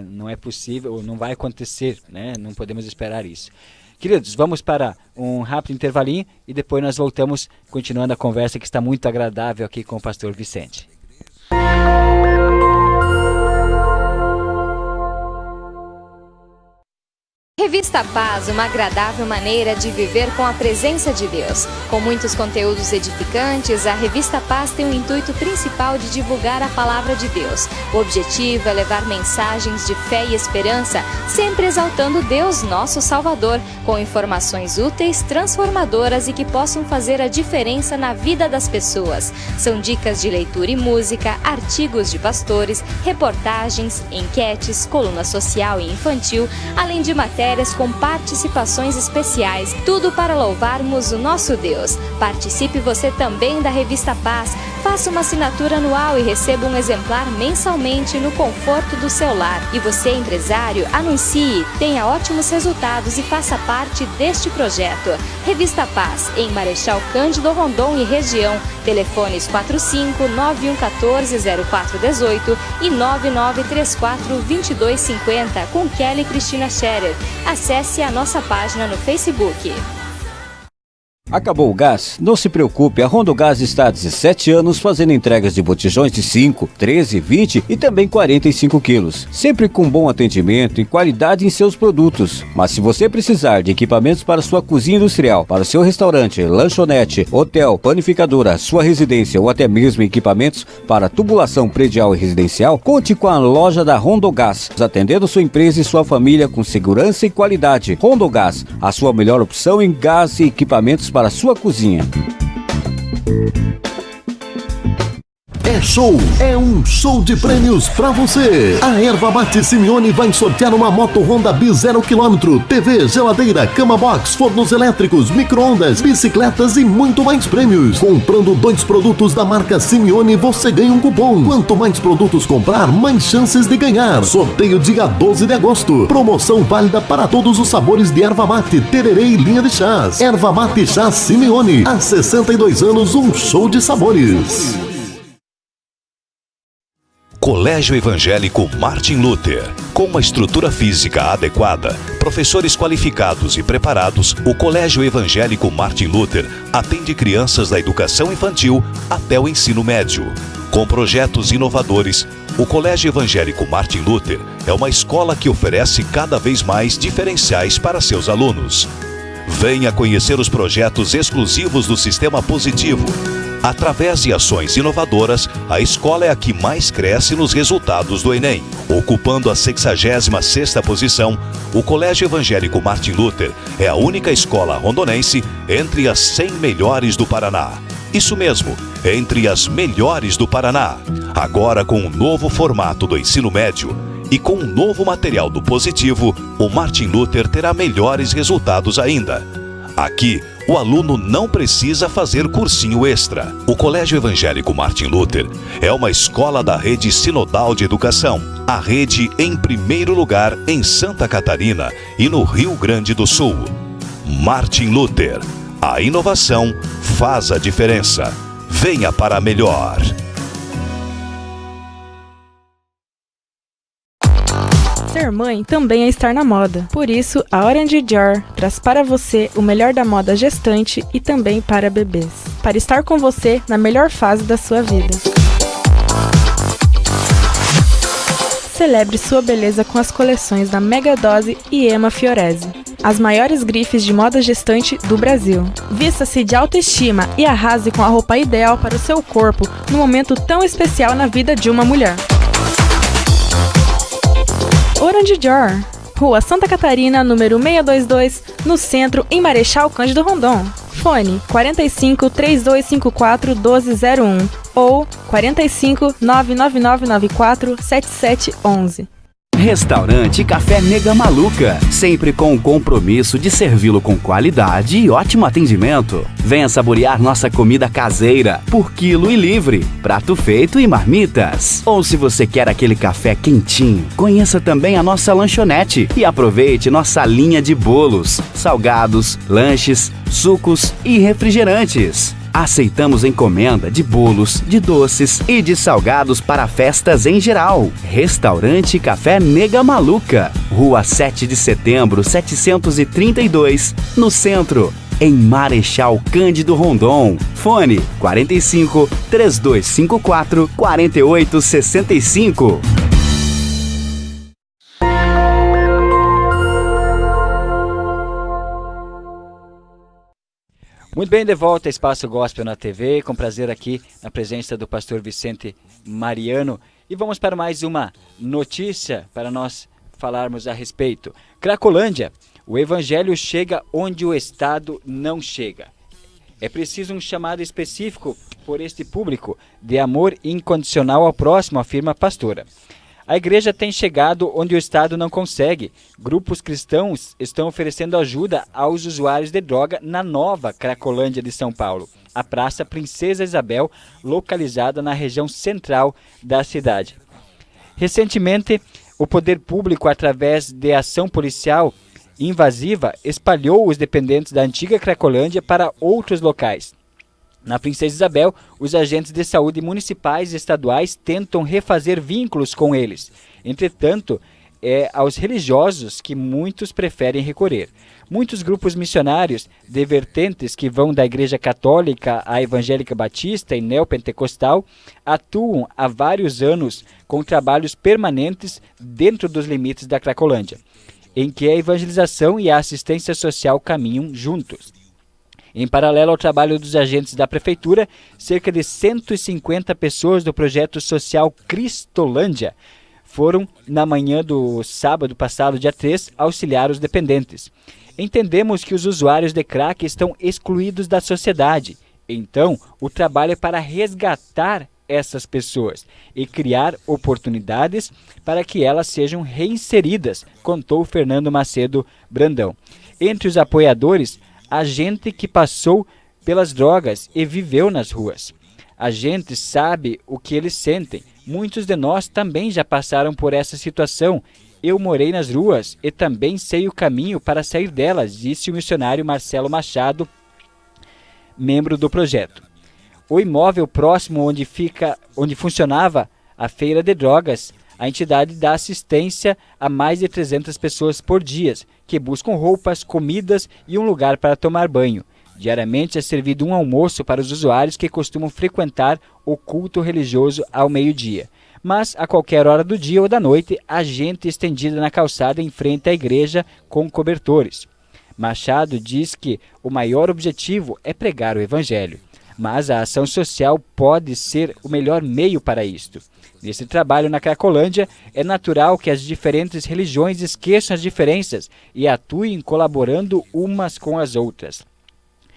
não é possível, não vai acontecer, né? Não podemos esperar isso. Queridos, vamos para um rápido intervalinho e depois nós voltamos continuando a conversa que está muito agradável aqui com o pastor Vicente. Revista Paz, uma agradável maneira de viver com a presença de Deus. Com muitos conteúdos edificantes, a Revista Paz tem o intuito principal de divulgar a palavra de Deus. O objetivo é levar mensagens de fé e esperança, sempre exaltando Deus, nosso Salvador, com informações úteis, transformadoras e que possam fazer a diferença na vida das pessoas. São dicas de leitura e música, artigos de pastores, reportagens, enquetes, coluna social e infantil, além de matérias com participações especiais, tudo para louvarmos o nosso Deus. Participe você também da Revista Paz, faça uma assinatura anual e receba um exemplar mensalmente no conforto do seu lar. E você, empresário, anuncie, tenha ótimos resultados e faça parte deste projeto. Revista Paz, em Marechal Cândido Rondon e região, telefones 45-9114-0418 e 9934-2250 com Kelly Cristina Scherer. Acesse a nossa página no Facebook. Acabou o gás? Não se preocupe, a Rondogás está há 17 anos fazendo entregas de botijões de 5, 13, 20 e também 45 quilos. Sempre com bom atendimento e qualidade em seus produtos. Mas se você precisar de equipamentos para sua cozinha industrial, para o seu restaurante, lanchonete, hotel, panificadora, sua residência ou até mesmo equipamentos para tubulação predial e residencial, conte com a loja da Rondogás, atendendo sua empresa e sua família com segurança e qualidade. Rondogás, a sua melhor opção em gás e equipamentos para a sua cozinha. É um show de prêmios pra você. A Erva Mate Simeone vai sortear uma moto Honda Bis 0 km, TV, geladeira, cama box, fornos elétricos, micro-ondas, bicicletas e muito mais prêmios. Comprando 2 produtos da marca Simeone, você ganha um cupom. Quanto mais produtos comprar, mais chances de ganhar. Sorteio dia 12 de agosto. Promoção válida para todos os sabores de erva mate, tererê e linha de chás. Erva Mate Chá Simeone. Há 62 anos, um show de sabores. Colégio Evangélico Martin Luther. Com uma estrutura física adequada, professores qualificados e preparados, o Colégio Evangélico Martin Luther atende crianças da educação infantil até o ensino médio. Com projetos inovadores, o Colégio Evangélico Martin Luther é uma escola que oferece cada vez mais diferenciais para seus alunos. Venha conhecer os projetos exclusivos do Sistema Positivo. Através de ações inovadoras, a escola é a que mais cresce nos resultados do Enem. Ocupando a 66ª posição, o Colégio Evangélico Martin Luther é a única escola rondonense entre as 100 melhores do Paraná. Isso mesmo, entre as melhores do Paraná. Agora com um novo formato do ensino médio e com um novo material do Positivo, o Martin Luther terá melhores resultados ainda. Aqui, o aluno não precisa fazer cursinho extra. O Colégio Evangélico Martin Luther é uma escola da Rede Sinodal de Educação. A rede em primeiro lugar em Santa Catarina e no Rio Grande do Sul. Martin Luther. A inovação faz a diferença. Venha para a melhor. Ser mãe também é estar na moda. Por isso, a Orange Dior traz para você o melhor da moda gestante e também para bebês. Para estar com você na melhor fase da sua vida. Celebre sua beleza com as coleções da Mega Dose e Ema Fiorese, as maiores grifes de moda gestante do Brasil. Vista-se de autoestima e arrase com a roupa ideal para o seu corpo num momento tão especial na vida de uma mulher. Orange Dior, Rua Santa Catarina, número 622, no centro, em Marechal Cândido Rondon. Fone 45 3254 1201 ou 45 99994 7711. Restaurante Café Nega Maluca, sempre com o compromisso de servi-lo com qualidade e ótimo atendimento. Venha saborear nossa comida caseira, por quilo e livre, prato feito e marmitas. Ou se você quer aquele café quentinho, conheça também a nossa lanchonete e aproveite nossa linha de bolos, salgados, lanches, sucos e refrigerantes. Aceitamos encomenda de bolos, de doces e de salgados para festas em geral. Restaurante Café Nega Maluca, Rua 7 de Setembro, 732, no centro, em Marechal Cândido Rondon. Fone 45 3254 4865. Muito bem, de volta a Espaço Gospel na TV, com prazer aqui na presença do pastor Vicente Mariano. E vamos para mais uma notícia para nós falarmos a respeito. Cracolândia, o evangelho chega onde o Estado não chega. É preciso um chamado específico por este público de amor incondicional ao próximo, afirma a pastora. A igreja tem chegado onde o Estado não consegue. Grupos cristãos estão oferecendo ajuda aos usuários de droga na nova Cracolândia de São Paulo, a Praça Princesa Isabel, localizada na região central da cidade. Recentemente, o poder público, através de ação policial invasiva, espalhou os dependentes da antiga Cracolândia para outros locais. Na Princesa Isabel, os agentes de saúde municipais e estaduais tentam refazer vínculos com eles. Entretanto, é aos religiosos que muitos preferem recorrer. Muitos grupos missionários de vertentes que vão da Igreja Católica à Evangélica Batista e Neopentecostal atuam há vários anos com trabalhos permanentes dentro dos limites da Cracolândia, em que a evangelização e a assistência social caminham juntos. Em paralelo ao trabalho dos agentes da Prefeitura, cerca de 150 pessoas do projeto social Cristolândia foram, na manhã do sábado passado, dia 3, auxiliar os dependentes. Entendemos que os usuários de crack estão excluídos da sociedade. Então, o trabalho é para resgatar essas pessoas e criar oportunidades para que elas sejam reinseridas, contou Fernando Macedo Brandão. Entre os apoiadores, a gente que passou pelas drogas e viveu nas ruas. A gente sabe o que eles sentem. Muitos de nós também já passaram por essa situação. Eu morei nas ruas e também sei o caminho para sair delas, disse o missionário Marcelo Machado, membro do projeto. O imóvel próximo onde funcionava a feira de drogas, a entidade dá assistência a mais de 300 pessoas por dia, que buscam roupas, comidas e um lugar para tomar banho. Diariamente é servido um almoço para os usuários que costumam frequentar o culto religioso ao meio-dia. Mas, a qualquer hora do dia ou da noite, há gente estendida na calçada em frente à igreja com cobertores. Machado diz que o maior objetivo é pregar o evangelho, mas a ação social pode ser o melhor meio para isto. Nesse trabalho na Cracolândia, é natural que as diferentes religiões esqueçam as diferenças e atuem colaborando umas com as outras.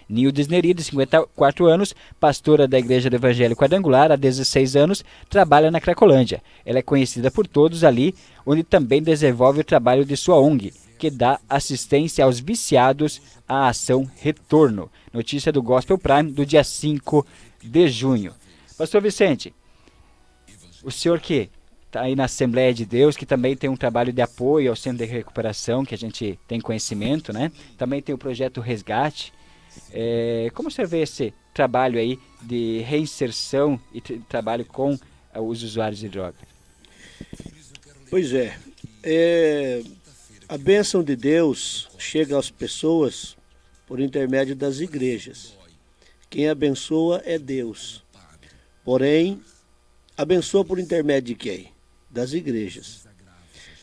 Nildes Neri, de 54 anos, pastora da Igreja do Evangelho Quadrangular há 16 anos, trabalha na Cracolândia. Ela é conhecida por todos ali, onde também desenvolve o trabalho de sua ONG, que dá assistência aos viciados à ação Retorno. Notícia do Gospel Prime, do dia 5 de junho. Pastor Vicente, o senhor que está aí na Assembleia de Deus, que também tem um trabalho de apoio ao Centro de Recuperação, que a gente tem conhecimento, né? Também tem o projeto Resgate. Como o senhor vê esse trabalho aí de reinserção e trabalho com os usuários de droga? Pois é, A bênção de Deus chega às pessoas por intermédio das igrejas. Quem abençoa é Deus. Porém, abençoa por intermédio de quem? Das igrejas.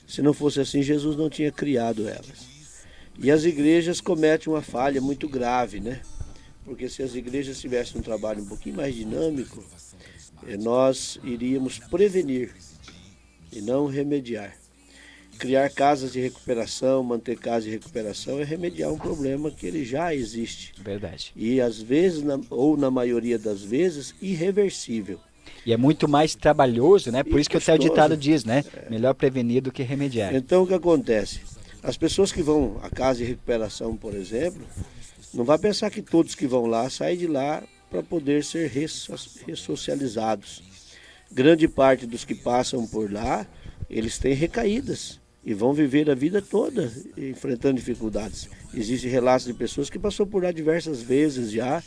Se não fosse assim, Jesus não tinha criado elas. E as igrejas cometem uma falha muito grave, né? Porque se as igrejas tivessem um trabalho um pouquinho mais dinâmico, nós iríamos prevenir e não remediar. Criar casas de recuperação, manter casas de recuperação é remediar um problema que ele já existe. Verdade. E às vezes, ou na maioria das vezes, irreversível. E é muito mais trabalhoso, né? Por E isso que até o custoso. ditado diz, né? Melhor prevenir do que remediar. Então o que acontece? As pessoas que vão à casa de recuperação, por exemplo, não vai pensar que todos que vão lá saem de lá para poder ser ressocializados. Grande parte dos que passam por lá, eles têm recaídas e vão viver a vida toda enfrentando dificuldades. Existem relatos de pessoas que passou por lá diversas vezes já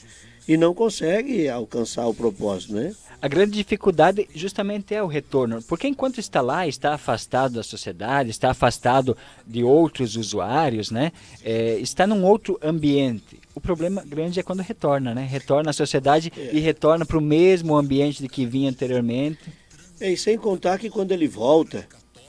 e não conseguem alcançar o propósito, né? A grande dificuldade justamente é o retorno, porque enquanto está lá, está afastado da sociedade, está afastado de outros usuários, né? Está num outro ambiente. O problema grande é quando retorna, né? Retorna à sociedade e retorna para o mesmo ambiente de que vinha anteriormente. E sem contar que quando ele volta,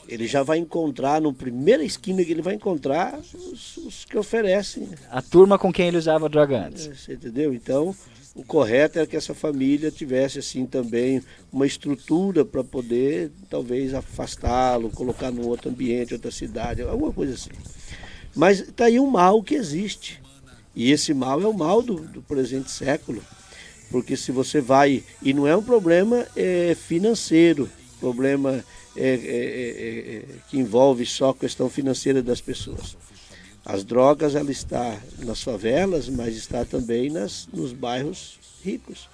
ele já vai encontrar, na primeira esquina que ele vai encontrar, os que oferecem. A turma com quem ele usava droga antes. Você entendeu? Então, o correto é que essa família tivesse assim também uma estrutura para poder talvez afastá-lo, colocar num outro ambiente, outra cidade, alguma coisa assim. Mas está aí um mal que existe. E esse mal é o mal do presente século. Porque se você vai, e não é um problema financeiro, problema que envolve só a questão financeira das pessoas. As drogas, ela está nas favelas, mas está também nos bairros ricos.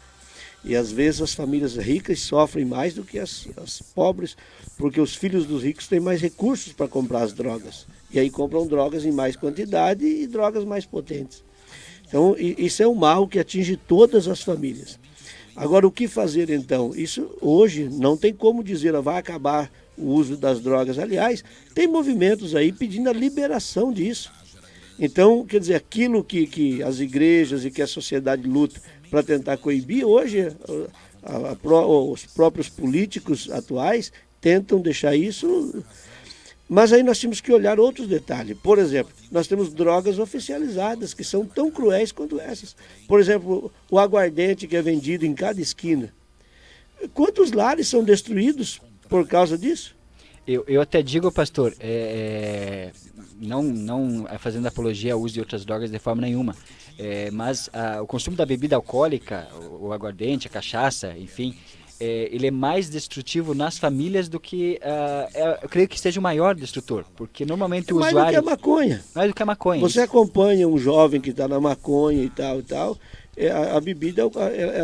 E às vezes as famílias ricas sofrem mais do que as pobres, porque os filhos dos ricos têm mais recursos para comprar as drogas. E aí compram drogas em mais quantidade e drogas mais potentes. Então, isso é um mal que atinge todas as famílias. Agora, o que fazer então? Isso hoje não tem como dizer, vai acabar o uso das drogas. Aliás, tem movimentos aí pedindo a liberação disso. Então, quer dizer, aquilo que as igrejas e que a sociedade luta para tentar coibir, hoje os próprios políticos atuais tentam deixar isso. Mas aí nós temos que olhar outros detalhes. Por exemplo, nós temos drogas oficializadas que são tão cruéis quanto essas. Por exemplo, o aguardente que é vendido em cada esquina. Quantos lares são destruídos por causa disso? Eu até digo, pastor, não fazendo apologia ao uso de outras drogas de forma nenhuma, mas o consumo da bebida alcoólica, o aguardente, a cachaça, enfim, ele é mais destrutivo nas famílias do que, eu creio que seja o maior destrutor, porque normalmente o mais usuário... Mais do que a maconha. Mais do que a maconha. Você acompanha um jovem que está na maconha e tal, a bebida,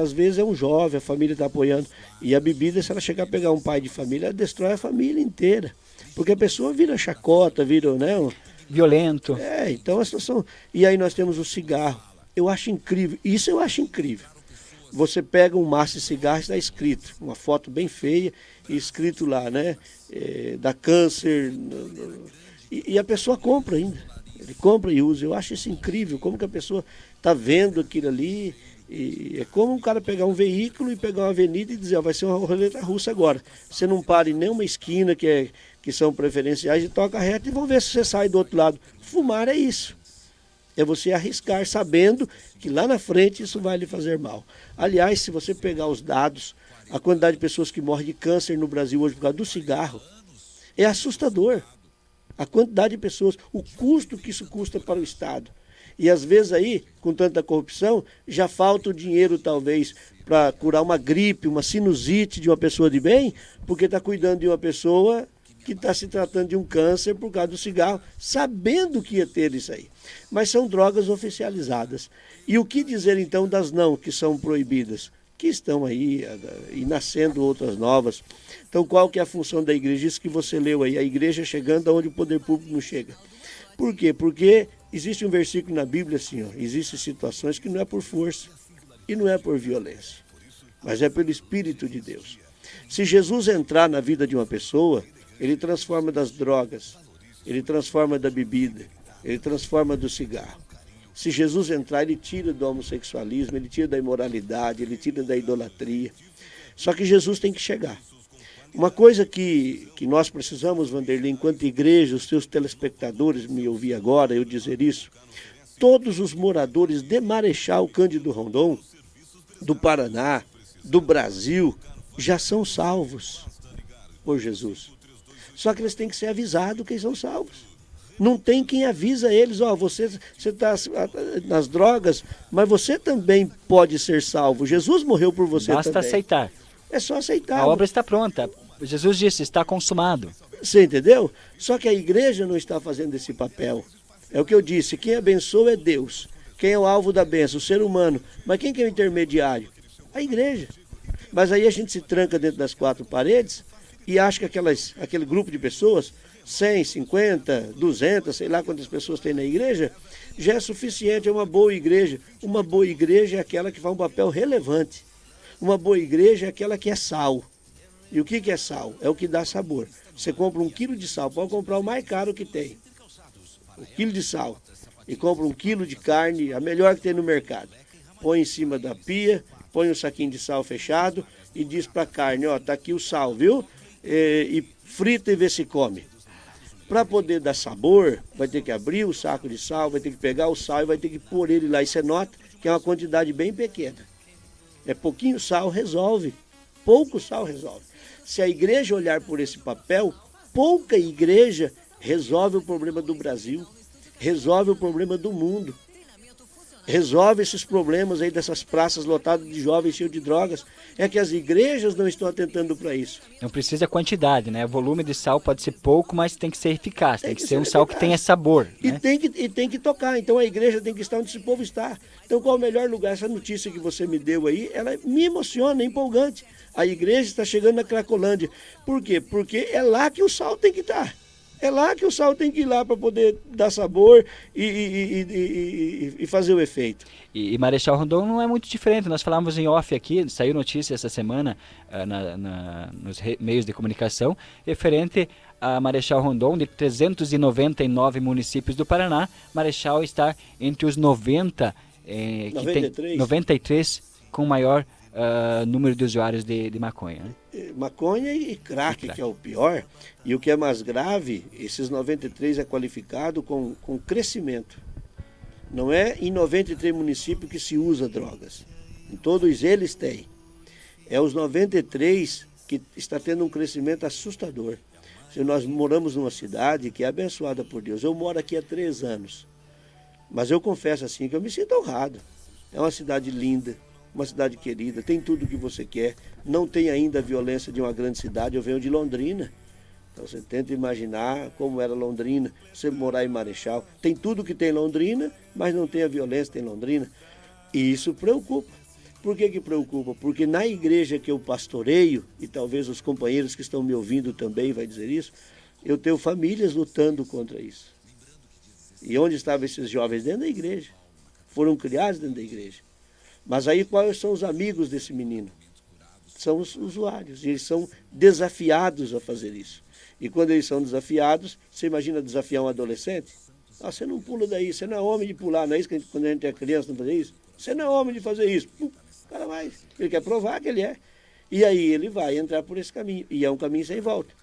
às vezes é um jovem, a família está apoiando, e a bebida, se ela chegar a pegar um pai de família, ela destrói a família inteira, porque a pessoa vira chacota, vira, né? Violento. Então a situação... E aí nós temos o cigarro. Eu acho incrível, isso eu acho incrível. Você pega um maço de cigarro e está escrito, uma foto bem feia, e escrito lá, né? Dá câncer. E a pessoa compra ainda. Ele compra e usa. Eu acho isso incrível, como que a pessoa está vendo aquilo ali. E é como um cara pegar um veículo e pegar uma avenida e dizer, vai ser uma roleta russa agora. Você não para em nenhuma esquina que são preferenciais e toca reto e vão ver se você sai do outro lado. Fumar é isso. É você arriscar sabendo que lá na frente isso vai lhe fazer mal. Aliás, se você pegar os dados, a quantidade de pessoas que morrem de câncer no Brasil hoje por causa do cigarro é assustador. A quantidade de pessoas, o custo que isso custa para o Estado. E às vezes aí, com tanta corrupção, já falta o dinheiro talvez para curar uma gripe, uma sinusite de uma pessoa de bem, porque está cuidando de uma pessoa que está se tratando de um câncer por causa do cigarro, sabendo que ia ter isso aí. Mas são drogas oficializadas. E o que dizer então das não, que são proibidas? Que estão aí e nascendo outras novas. Então qual que é a função da igreja? Isso que você leu aí, a igreja chegando aonde o poder público não chega. Por quê? Porque existe um versículo na Bíblia assim, existem situações que não é por força e não é por violência, mas é pelo Espírito de Deus. Se Jesus entrar na vida de uma pessoa, ele transforma das drogas, ele transforma da bebida, ele transforma do cigarro. Se Jesus entrar, ele tira do homossexualismo, ele tira da imoralidade, ele tira da idolatria. Só que Jesus tem que chegar. Uma coisa que nós precisamos, Vanderlei, enquanto igreja, os seus telespectadores me ouvir agora, eu dizer isso, todos os moradores de Marechal Cândido Rondon, do Paraná, do Brasil, já são salvos por Jesus. Só que eles têm que ser avisados que são salvos. Não tem quem avisa eles, você está nas drogas, mas você também pode ser salvo. Jesus morreu por você também. Basta aceitar. É só aceitar. A obra está pronta. Jesus disse, está consumado. Você entendeu? Só que a igreja não está fazendo esse papel. É o que eu disse, quem abençoa é Deus. Quem é o alvo da bênção? O ser humano. Mas quem que é o intermediário? A igreja. Mas aí a gente se tranca dentro das quatro paredes e acha que aquele grupo de pessoas, 100, 50, 200, sei lá quantas pessoas tem na igreja, já é suficiente, é uma boa igreja. Uma boa igreja é aquela que faz um papel relevante. Uma boa igreja é aquela que é sal. E o que é sal? É o que dá sabor. Você compra 1 quilo de sal, pode comprar o mais caro que tem. 1 quilo de sal. E compra 1 quilo de carne, a melhor que tem no mercado. Põe em cima da pia, põe um saquinho de sal fechado e diz para a carne, tá aqui o sal, viu? E frita e vê se come. Para poder dar sabor, vai ter que abrir o saco de sal, vai ter que pegar o sal e vai ter que pôr ele lá. E você nota que é uma quantidade bem pequena. Pouquinho sal resolve, pouco sal resolve. Se a igreja olhar por esse papel, pouca igreja resolve o problema do Brasil, resolve o problema do mundo, resolve esses problemas aí dessas praças lotadas de jovens cheios de drogas. É que as igrejas não estão atentando para isso. Não precisa quantidade, né? O volume de sal pode ser pouco, mas tem que ser eficaz. Tem que ser um sal que tenha sabor. E, né? tem que tocar. Então a igreja tem que estar onde esse povo está. Então qual é o melhor lugar? Essa notícia que você me deu aí, ela me emociona, é empolgante. A igreja está chegando na Cracolândia. Por quê? Porque é lá que o sal tem que estar. É lá que o sal tem que ir lá para poder dar sabor e fazer o efeito. E Marechal Rondon não é muito diferente. Nós falamos em off aqui, saiu notícia essa semana nos meios de comunicação, referente a Marechal Rondon, de 399 municípios do Paraná. Marechal está entre os 90, 93 com maior número de usuários de maconha. Né? Maconha e crack, que é o pior. E o que é mais grave, esses 93 é qualificado com crescimento. Não é em 93 municípios que se usa drogas. Em todos eles tem. É os 93 que está tendo um crescimento assustador. Se nós moramos numa cidade que é abençoada por Deus. Eu moro aqui há 3 anos. Mas eu confesso assim que eu me sinto honrado. É uma cidade linda. Uma cidade querida, tem tudo o que você quer, não tem ainda a violência de uma grande cidade. Eu venho de Londrina, então você tenta imaginar como era Londrina, você morar em Marechal. Tem tudo que tem em Londrina, mas não tem a violência que tem em Londrina. E isso preocupa. Por que preocupa? Porque na igreja que eu pastoreio, e talvez os companheiros que estão me ouvindo também vai dizer isso, eu tenho famílias lutando contra isso. E onde estavam esses jovens? Dentro da igreja. Foram criados dentro da igreja. Mas aí quais são os amigos desse menino? São os usuários, e eles são desafiados a fazer isso. E quando eles são desafiados, você imagina desafiar um adolescente? Você não pula daí, você não é homem de pular, não é isso que quando a gente é criança não fazer isso? Você não é homem de fazer isso. O cara vai, ele quer provar que ele é. E aí ele vai entrar por esse caminho, e é um caminho sem volta.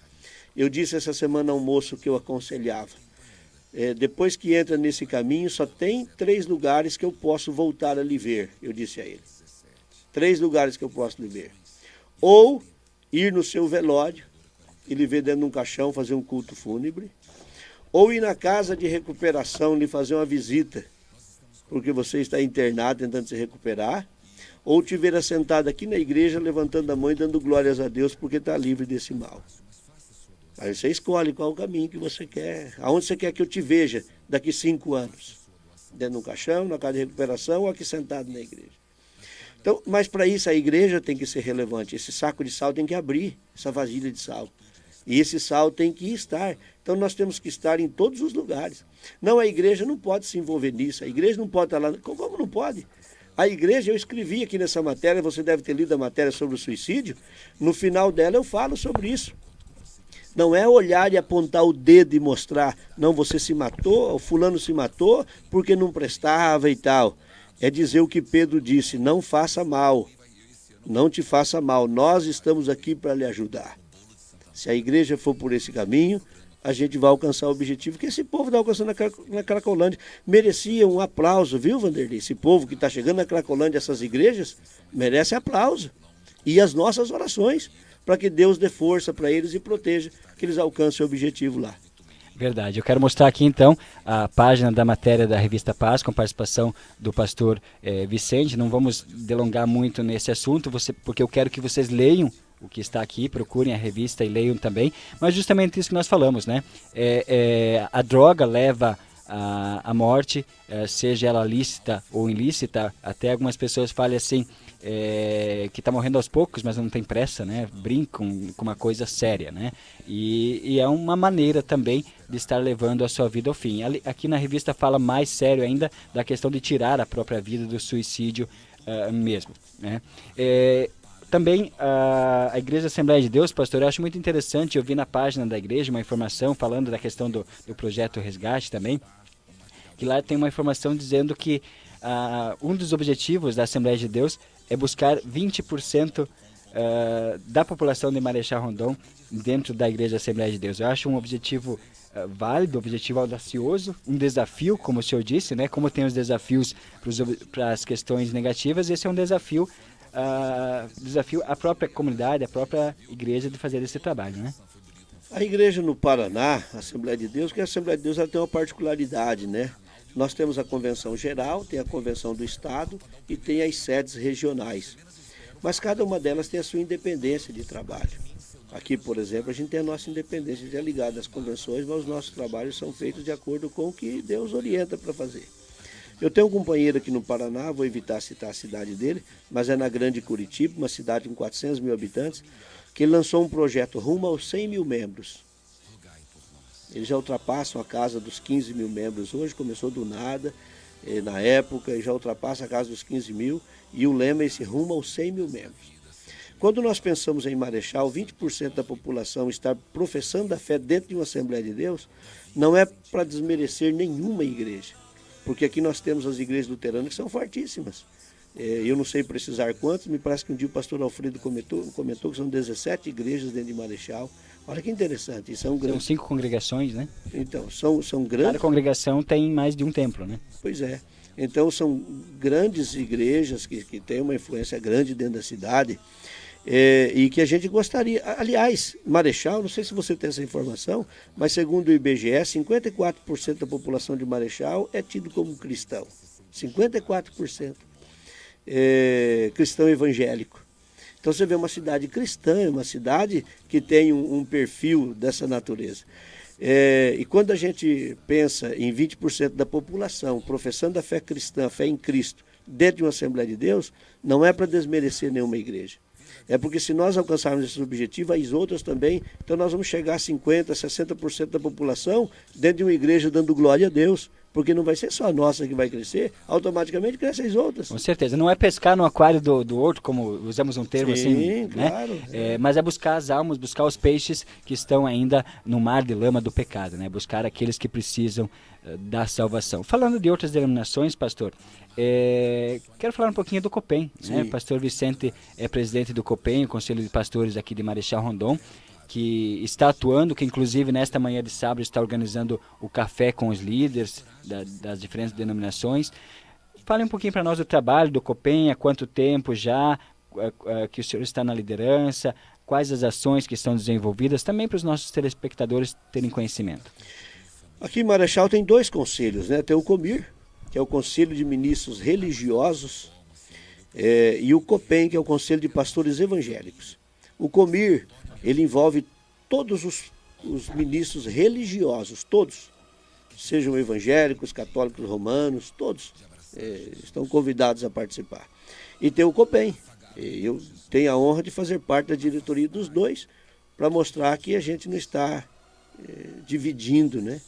Eu disse essa semana a um moço que eu aconselhava, depois que entra nesse caminho, só tem 3 lugares que eu posso voltar a lhe ver, eu disse a ele. 3 lugares que eu posso lhe ver. Ou ir no seu velório e lhe ver dentro de um caixão fazer um culto fúnebre. Ou ir na casa de recuperação lhe fazer uma visita, porque você está internado tentando se recuperar. Ou te ver assentado aqui na igreja levantando a mão e dando glórias a Deus porque está livre desse mal. Aí você escolhe qual o caminho que você quer, aonde você quer que eu te veja daqui 5 anos. Dentro de um caixão, na casa de recuperação ou aqui sentado na igreja. Então, mas para isso a igreja tem que ser relevante. Esse saco de sal tem que abrir, essa vasilha de sal. E esse sal tem que estar. Então nós temos que estar em todos os lugares. Não, a igreja não pode se envolver nisso, a igreja não pode estar lá. Como não pode? A igreja, eu escrevi aqui nessa matéria, você deve ter lido a matéria sobre o suicídio, no final dela eu falo sobre isso. Não é olhar e apontar o dedo e mostrar, não, você se matou, o fulano se matou porque não prestava e tal. É dizer o que Pedro disse, não faça mal, não te faça mal, nós estamos aqui para lhe ajudar. Se a igreja for por esse caminho, a gente vai alcançar o objetivo que esse povo está alcançando na Cracolândia. Merecia um aplauso, viu, Vanderlei? Esse povo que está chegando na Cracolândia, essas igrejas, merece aplauso. E as nossas orações, para que Deus dê força para eles e proteja, que eles alcancem o objetivo lá. Verdade. Eu quero mostrar aqui então a página da matéria da Revista Paz, com participação do pastor Vicente. Não vamos delongar muito nesse assunto, porque eu quero que vocês leiam o que está aqui, procurem a revista e leiam também, mas justamente isso que nós falamos, né? A droga leva à morte, seja ela lícita ou ilícita. Até algumas pessoas falam assim, que está morrendo aos poucos, mas não tem pressa, né? Brincam com uma coisa séria, né? E é uma maneira também de estar levando a sua vida ao fim. Aqui na revista fala mais sério ainda da questão de tirar a própria vida, do suicídio mesmo, né? Também a Igreja Assembleia de Deus, pastor, eu acho muito interessante, eu vi na página da igreja uma informação falando da questão do projeto Resgate também, que lá tem uma informação dizendo que um dos objetivos da Assembleia de Deus é buscar 20% da população de Marechal Rondon dentro da Igreja Assembleia de Deus. Eu acho um objetivo válido, um objetivo audacioso, um desafio, como o senhor disse, né? Como tem os desafios para as questões negativas, esse é um desafio a própria comunidade, a própria igreja de fazer esse trabalho, né? A igreja no Paraná, a Assembleia de Deus, que a Assembleia de Deus ela tem uma particularidade, né? Nós temos a convenção geral, tem a convenção do estado e tem as sedes regionais. Mas cada uma delas tem a sua independência de trabalho. Aqui, por exemplo, a gente tem a nossa independência, a gente é ligado às convenções, mas os nossos trabalhos são feitos de acordo com o que Deus orienta para fazer. Eu tenho um companheiro aqui no Paraná, vou evitar citar a cidade dele, mas é na Grande Curitiba, uma cidade com 400 mil habitantes, que ele lançou um projeto rumo aos 100 mil membros. Eles já ultrapassam a casa dos 15 mil membros hoje, começou do nada, na época, e já ultrapassa a casa dos 15 mil, e o lema é esse rumo aos 100 mil membros. Quando nós pensamos em Marechal, 20% da população estar professando a fé dentro de uma Assembleia de Deus, não é para desmerecer nenhuma igreja. Porque aqui nós temos as igrejas luteranas que são fortíssimas. Eu não sei precisar quantos, me parece que um dia o pastor Alfredo comentou que são 17 igrejas dentro de Marechal. Olha que interessante. São 5 congregações, né? Então, são grandes. Cada congregação tem mais de um templo, né? Pois é. Então são grandes igrejas que têm uma influência grande dentro da cidade. E que a gente gostaria. Aliás, Marechal, não sei se você tem essa informação, mas segundo o IBGE, 54% da população de Marechal é tido como cristão. 54%. Cristão evangélico. Então você vê uma cidade cristã, uma cidade que tem um perfil dessa natureza. E quando a gente pensa em 20% da população professando a fé cristã, a fé em Cristo, dentro de uma Assembleia de Deus, não é para desmerecer nenhuma igreja. É porque se nós alcançarmos esse objetivo, as outras também, então nós vamos chegar a 50%, 60% da população dentro de uma igreja dando glória a Deus, porque não vai ser só a nossa que vai crescer, automaticamente crescem as outras. Com certeza, não é pescar no aquário do outro, como usamos um termo assim, claro, né? Mas é buscar as almas, buscar os peixes que estão ainda no mar de lama do pecado, né? Buscar aqueles que precisam da salvação. Falando de outras denominações, pastor, quero falar um pouquinho do COPEM, né? Pastor Vicente é presidente do COPEM, o Conselho de Pastores aqui de Marechal Rondon, que está atuando, que inclusive nesta manhã de sábado está organizando o café com os líderes das diferentes denominações. Fale um pouquinho para nós do trabalho do COPEM, há quanto tempo já que o senhor está na liderança, quais as ações que estão desenvolvidas, também para os nossos telespectadores terem conhecimento. Aqui em Marechal tem 2 conselhos, né? Tem o COMIR, que é o Conselho de Ministros Religiosos, e o COPEM, que é o Conselho de Pastores Evangélicos. O COMIR, ele envolve todos os ministros religiosos, todos, sejam evangélicos, católicos, romanos, todos estão convidados a participar. E tem o COPEM, eu tenho a honra de fazer parte da diretoria dos 2, para mostrar que a gente não está dividindo, né?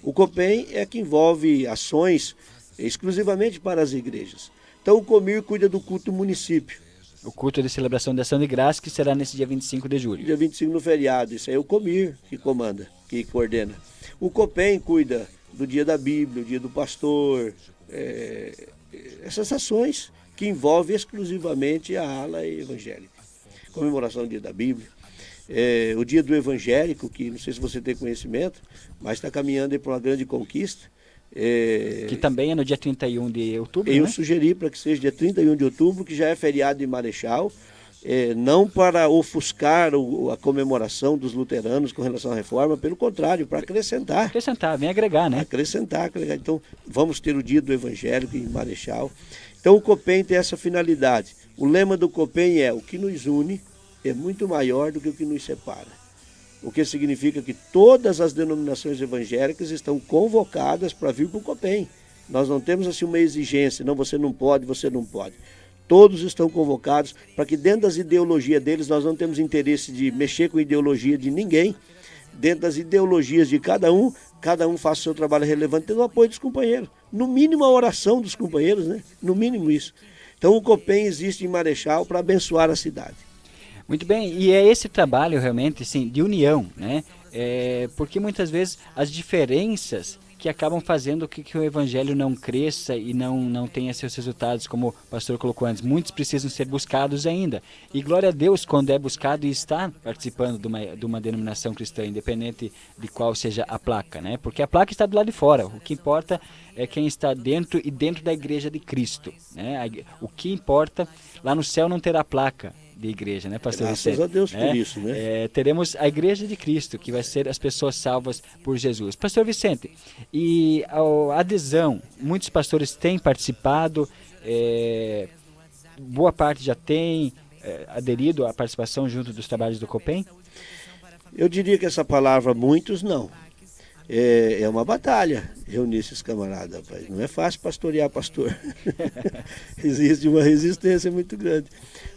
O COPEM é que envolve ações exclusivamente para as igrejas. Então o COMIR cuida do culto do município. O culto de celebração da ação de graça, que será nesse dia 25 de julho. Dia 25 no feriado, isso aí é o Comir que comanda, que coordena. O COPEM cuida do dia da Bíblia, o dia do pastor, essas ações que envolvem exclusivamente a ala evangélica. Comemoração do dia da Bíblia, o dia do evangélico, que não sei se você tem conhecimento, mas está caminhando para uma grande conquista. Que também é no dia 31 de outubro, Eu né? sugeri para que seja dia 31 de outubro, que já é feriado em Marechal, não para ofuscar a comemoração dos luteranos com relação à reforma, pelo contrário, para acrescentar. Acrescentar, vem agregar, né? Acrescentar. Então, vamos ter o dia do evangélico em Marechal. Então, o COPEM tem essa finalidade. O lema do COPEM é: o que nos une é muito maior do que o que nos separa. O que significa que todas as denominações evangélicas estão convocadas para vir para o COPEM. Nós não temos assim uma exigência, não, você não pode, você não pode. Todos estão convocados para que dentro das ideologias deles, nós não temos interesse de mexer com a ideologia de ninguém. Dentro das ideologias de cada um faça o seu trabalho relevante, tendo o apoio dos companheiros. No mínimo a oração dos companheiros, né? No mínimo isso. Então o COPEM existe em Marechal para abençoar a cidade. Muito bem, e é esse trabalho realmente, sim, de união, né? Porque muitas vezes as diferenças que acabam fazendo que o evangelho não cresça e não tenha seus resultados, como o pastor colocou antes. Muitos precisam ser buscados ainda. E glória a Deus quando é buscado e está participando de uma denominação cristã, independente de qual seja a placa, né? Porque a placa está do lado de fora. O que importa é quem está dentro e dentro da igreja de Cristo, né? O que importa, lá no céu não terá placa de igreja, né, pastor Vicente? Graças a Deus por isso, né? Teremos a igreja de Cristo, que vai ser as pessoas salvas por Jesus. Pastor Vicente, e a adesão, muitos pastores têm participado, boa parte já tem aderido à participação junto dos trabalhos do COPEM? Eu diria que essa palavra muitos não. É uma batalha reunir esses camaradas, rapaz. Não é fácil pastorear pastor. Existe uma resistência muito grande.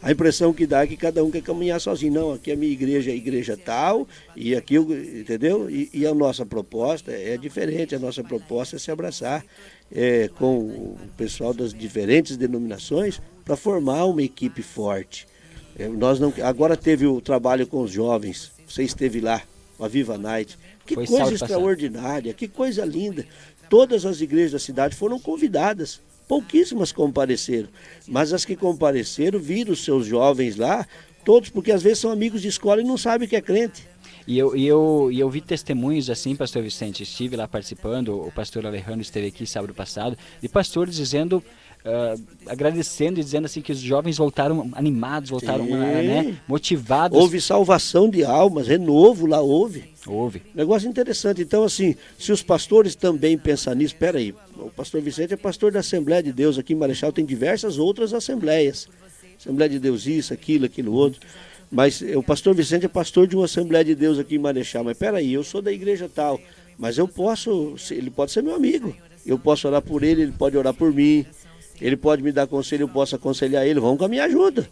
A impressão que dá é que cada um quer caminhar sozinho. Não, aqui a minha igreja é a igreja tal, e aqui, entendeu? E a nossa proposta é diferente. A nossa proposta é se abraçar com o pessoal das diferentes denominações para formar uma equipe forte. Agora teve o trabalho com os jovens. Você esteve lá, a Viva Night. Que coisa extraordinária, que coisa linda. Todas as igrejas da cidade foram convidadas. Pouquíssimas compareceram. Mas as que compareceram, viram os seus jovens lá, todos, porque às vezes são amigos de escola e não sabem que é crente. E eu vi testemunhos assim, pastor Vicente, estive lá participando, o pastor Alejandro esteve aqui sábado passado, de pastores dizendo, agradecendo e dizendo assim que os jovens voltaram animados, voltaram motivados. Houve salvação de almas, renovo lá houve. Negócio interessante. Então assim, se os pastores também pensam nisso, espera aí, o pastor Vicente é pastor da Assembleia de Deus, aqui em Marechal tem diversas outras assembleias. Assembleia de Deus isso, aquilo outro. Mas o pastor Vicente é pastor de uma Assembleia de Deus aqui em Marechal. Mas peraí, eu sou da igreja tal, mas ele pode ser meu amigo. Eu posso orar por ele pode orar por mim. Ele pode me dar conselho, eu posso aconselhar ele. Vamos caminhar junto.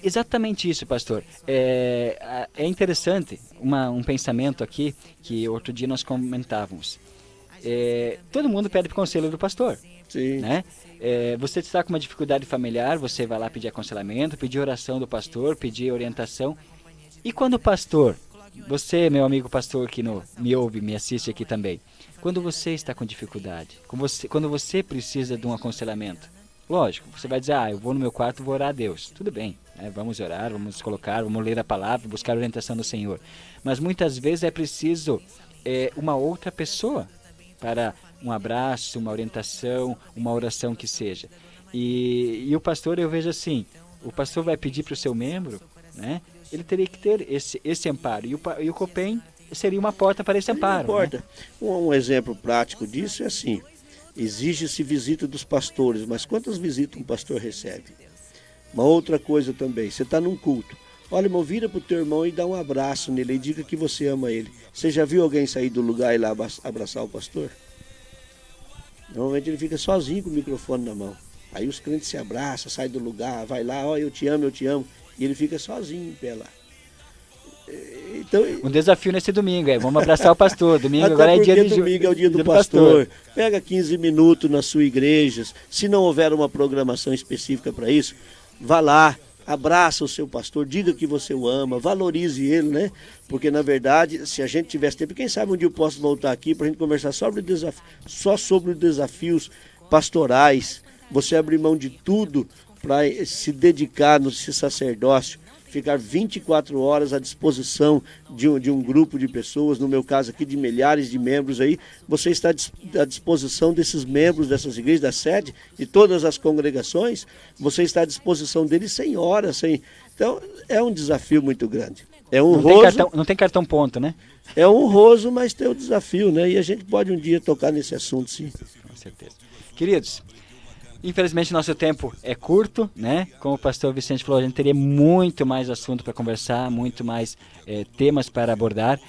Exatamente isso, pastor. É interessante um pensamento aqui que outro dia nós comentávamos. Todo mundo pede conselho do pastor. Sim. Né? Você está com uma dificuldade familiar, você vai lá pedir aconselhamento, pedir oração do pastor, pedir orientação. E quando o pastor, você, meu amigo pastor que me ouve, me assiste aqui também, quando você está com dificuldade, quando você precisa de um aconselhamento, lógico, você vai dizer, eu vou no meu quarto e vou orar a Deus. Tudo bem, vamos orar, vamos ler a palavra, buscar a orientação do Senhor. Mas muitas vezes é preciso uma outra pessoa para um abraço, uma orientação, uma oração que seja. E o pastor, eu vejo assim, o pastor vai pedir para o seu membro, né? Ele teria que ter esse amparo. E o COPEM seria uma porta para esse amparo. Uma porta. Né? Um exemplo prático disso é assim, exige-se visita dos pastores, mas quantas visitas um pastor recebe? Uma outra coisa também, você está num culto, olha, irmão, vira para o teu irmão e dá um abraço nele e diga que você ama ele. Você já viu alguém sair do lugar e ir lá abraçar o pastor? Normalmente ele fica sozinho com o microfone na mão. Aí os crentes se abraçam, saem do lugar, vai lá, eu te amo. E ele fica sozinho em pé lá. Então, um desafio nesse domingo, vamos abraçar o pastor. Domingo agora é dia de domingo é o dia do pastor. Pega 15 minutos na sua igreja. Se não houver uma programação específica para isso, vá lá, Abraça o seu pastor, diga que você o ama, valorize ele, né? Porque, na verdade, se a gente tivesse tempo, quem sabe um dia eu posso voltar aqui para a gente conversar só sobre os desafios pastorais, você abrir mão de tudo para se dedicar no sacerdócio, ficar 24 horas à disposição de um grupo de pessoas, no meu caso aqui de milhares de membros aí, você está à disposição desses membros dessas igrejas, da sede, de todas as congregações, você está à disposição deles sem horas, sem... Então é um desafio muito grande. É honroso. Não tem cartão ponto, né? É honroso, mas tem o desafio, né? E a gente pode um dia tocar nesse assunto, sim. Com certeza. Queridos, infelizmente nosso tempo é curto, né? Como o pastor Vicente falou, a gente teria muito mais assunto para conversar, muito mais temas para abordar,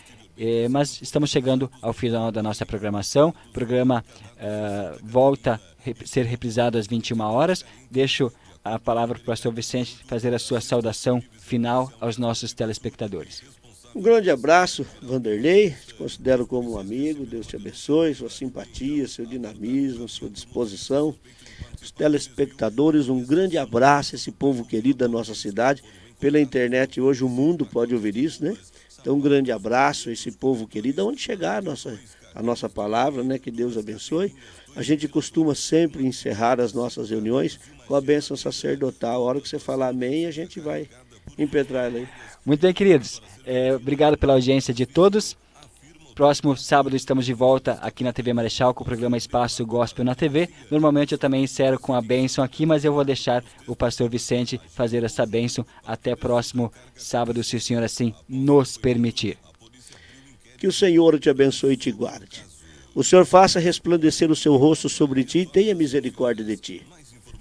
mas estamos chegando ao final da nossa programação. O programa volta a ser reprisado às 21 horas. Deixo a palavra para o pastor Vicente fazer a sua saudação final aos nossos telespectadores. Um grande abraço, Vanderlei, te considero como um amigo, Deus te abençoe, sua simpatia, seu dinamismo, sua disposição. Os telespectadores, um grande abraço, esse povo querido da nossa cidade. Pela internet hoje o mundo pode ouvir isso, né? Então um grande abraço a esse povo querido, aonde chegar a nossa palavra, né? Que Deus abençoe. A gente costuma sempre encerrar as nossas reuniões com a bênção sacerdotal. A hora que você falar amém, a gente vai impetrar ela aí. Muito bem, queridos. Obrigado pela audiência de todos. Próximo sábado estamos de volta aqui na TV Marechal com o programa Espaço Gospel na TV. Normalmente eu também encerro com a bênção aqui, mas eu vou deixar o pastor Vicente fazer essa bênção até próximo sábado, se o Senhor assim nos permitir. Que o Senhor te abençoe e te guarde. O Senhor faça resplandecer o seu rosto sobre ti e tenha misericórdia de ti.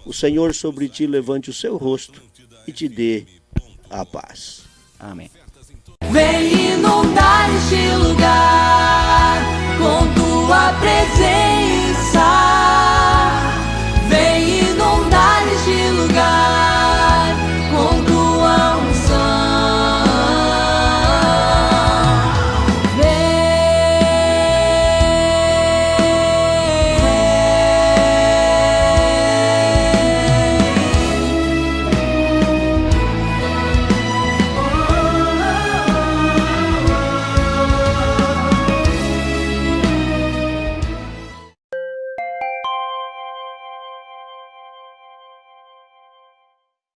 O Senhor sobre ti levante o seu rosto e te dê a paz. Amém. Vem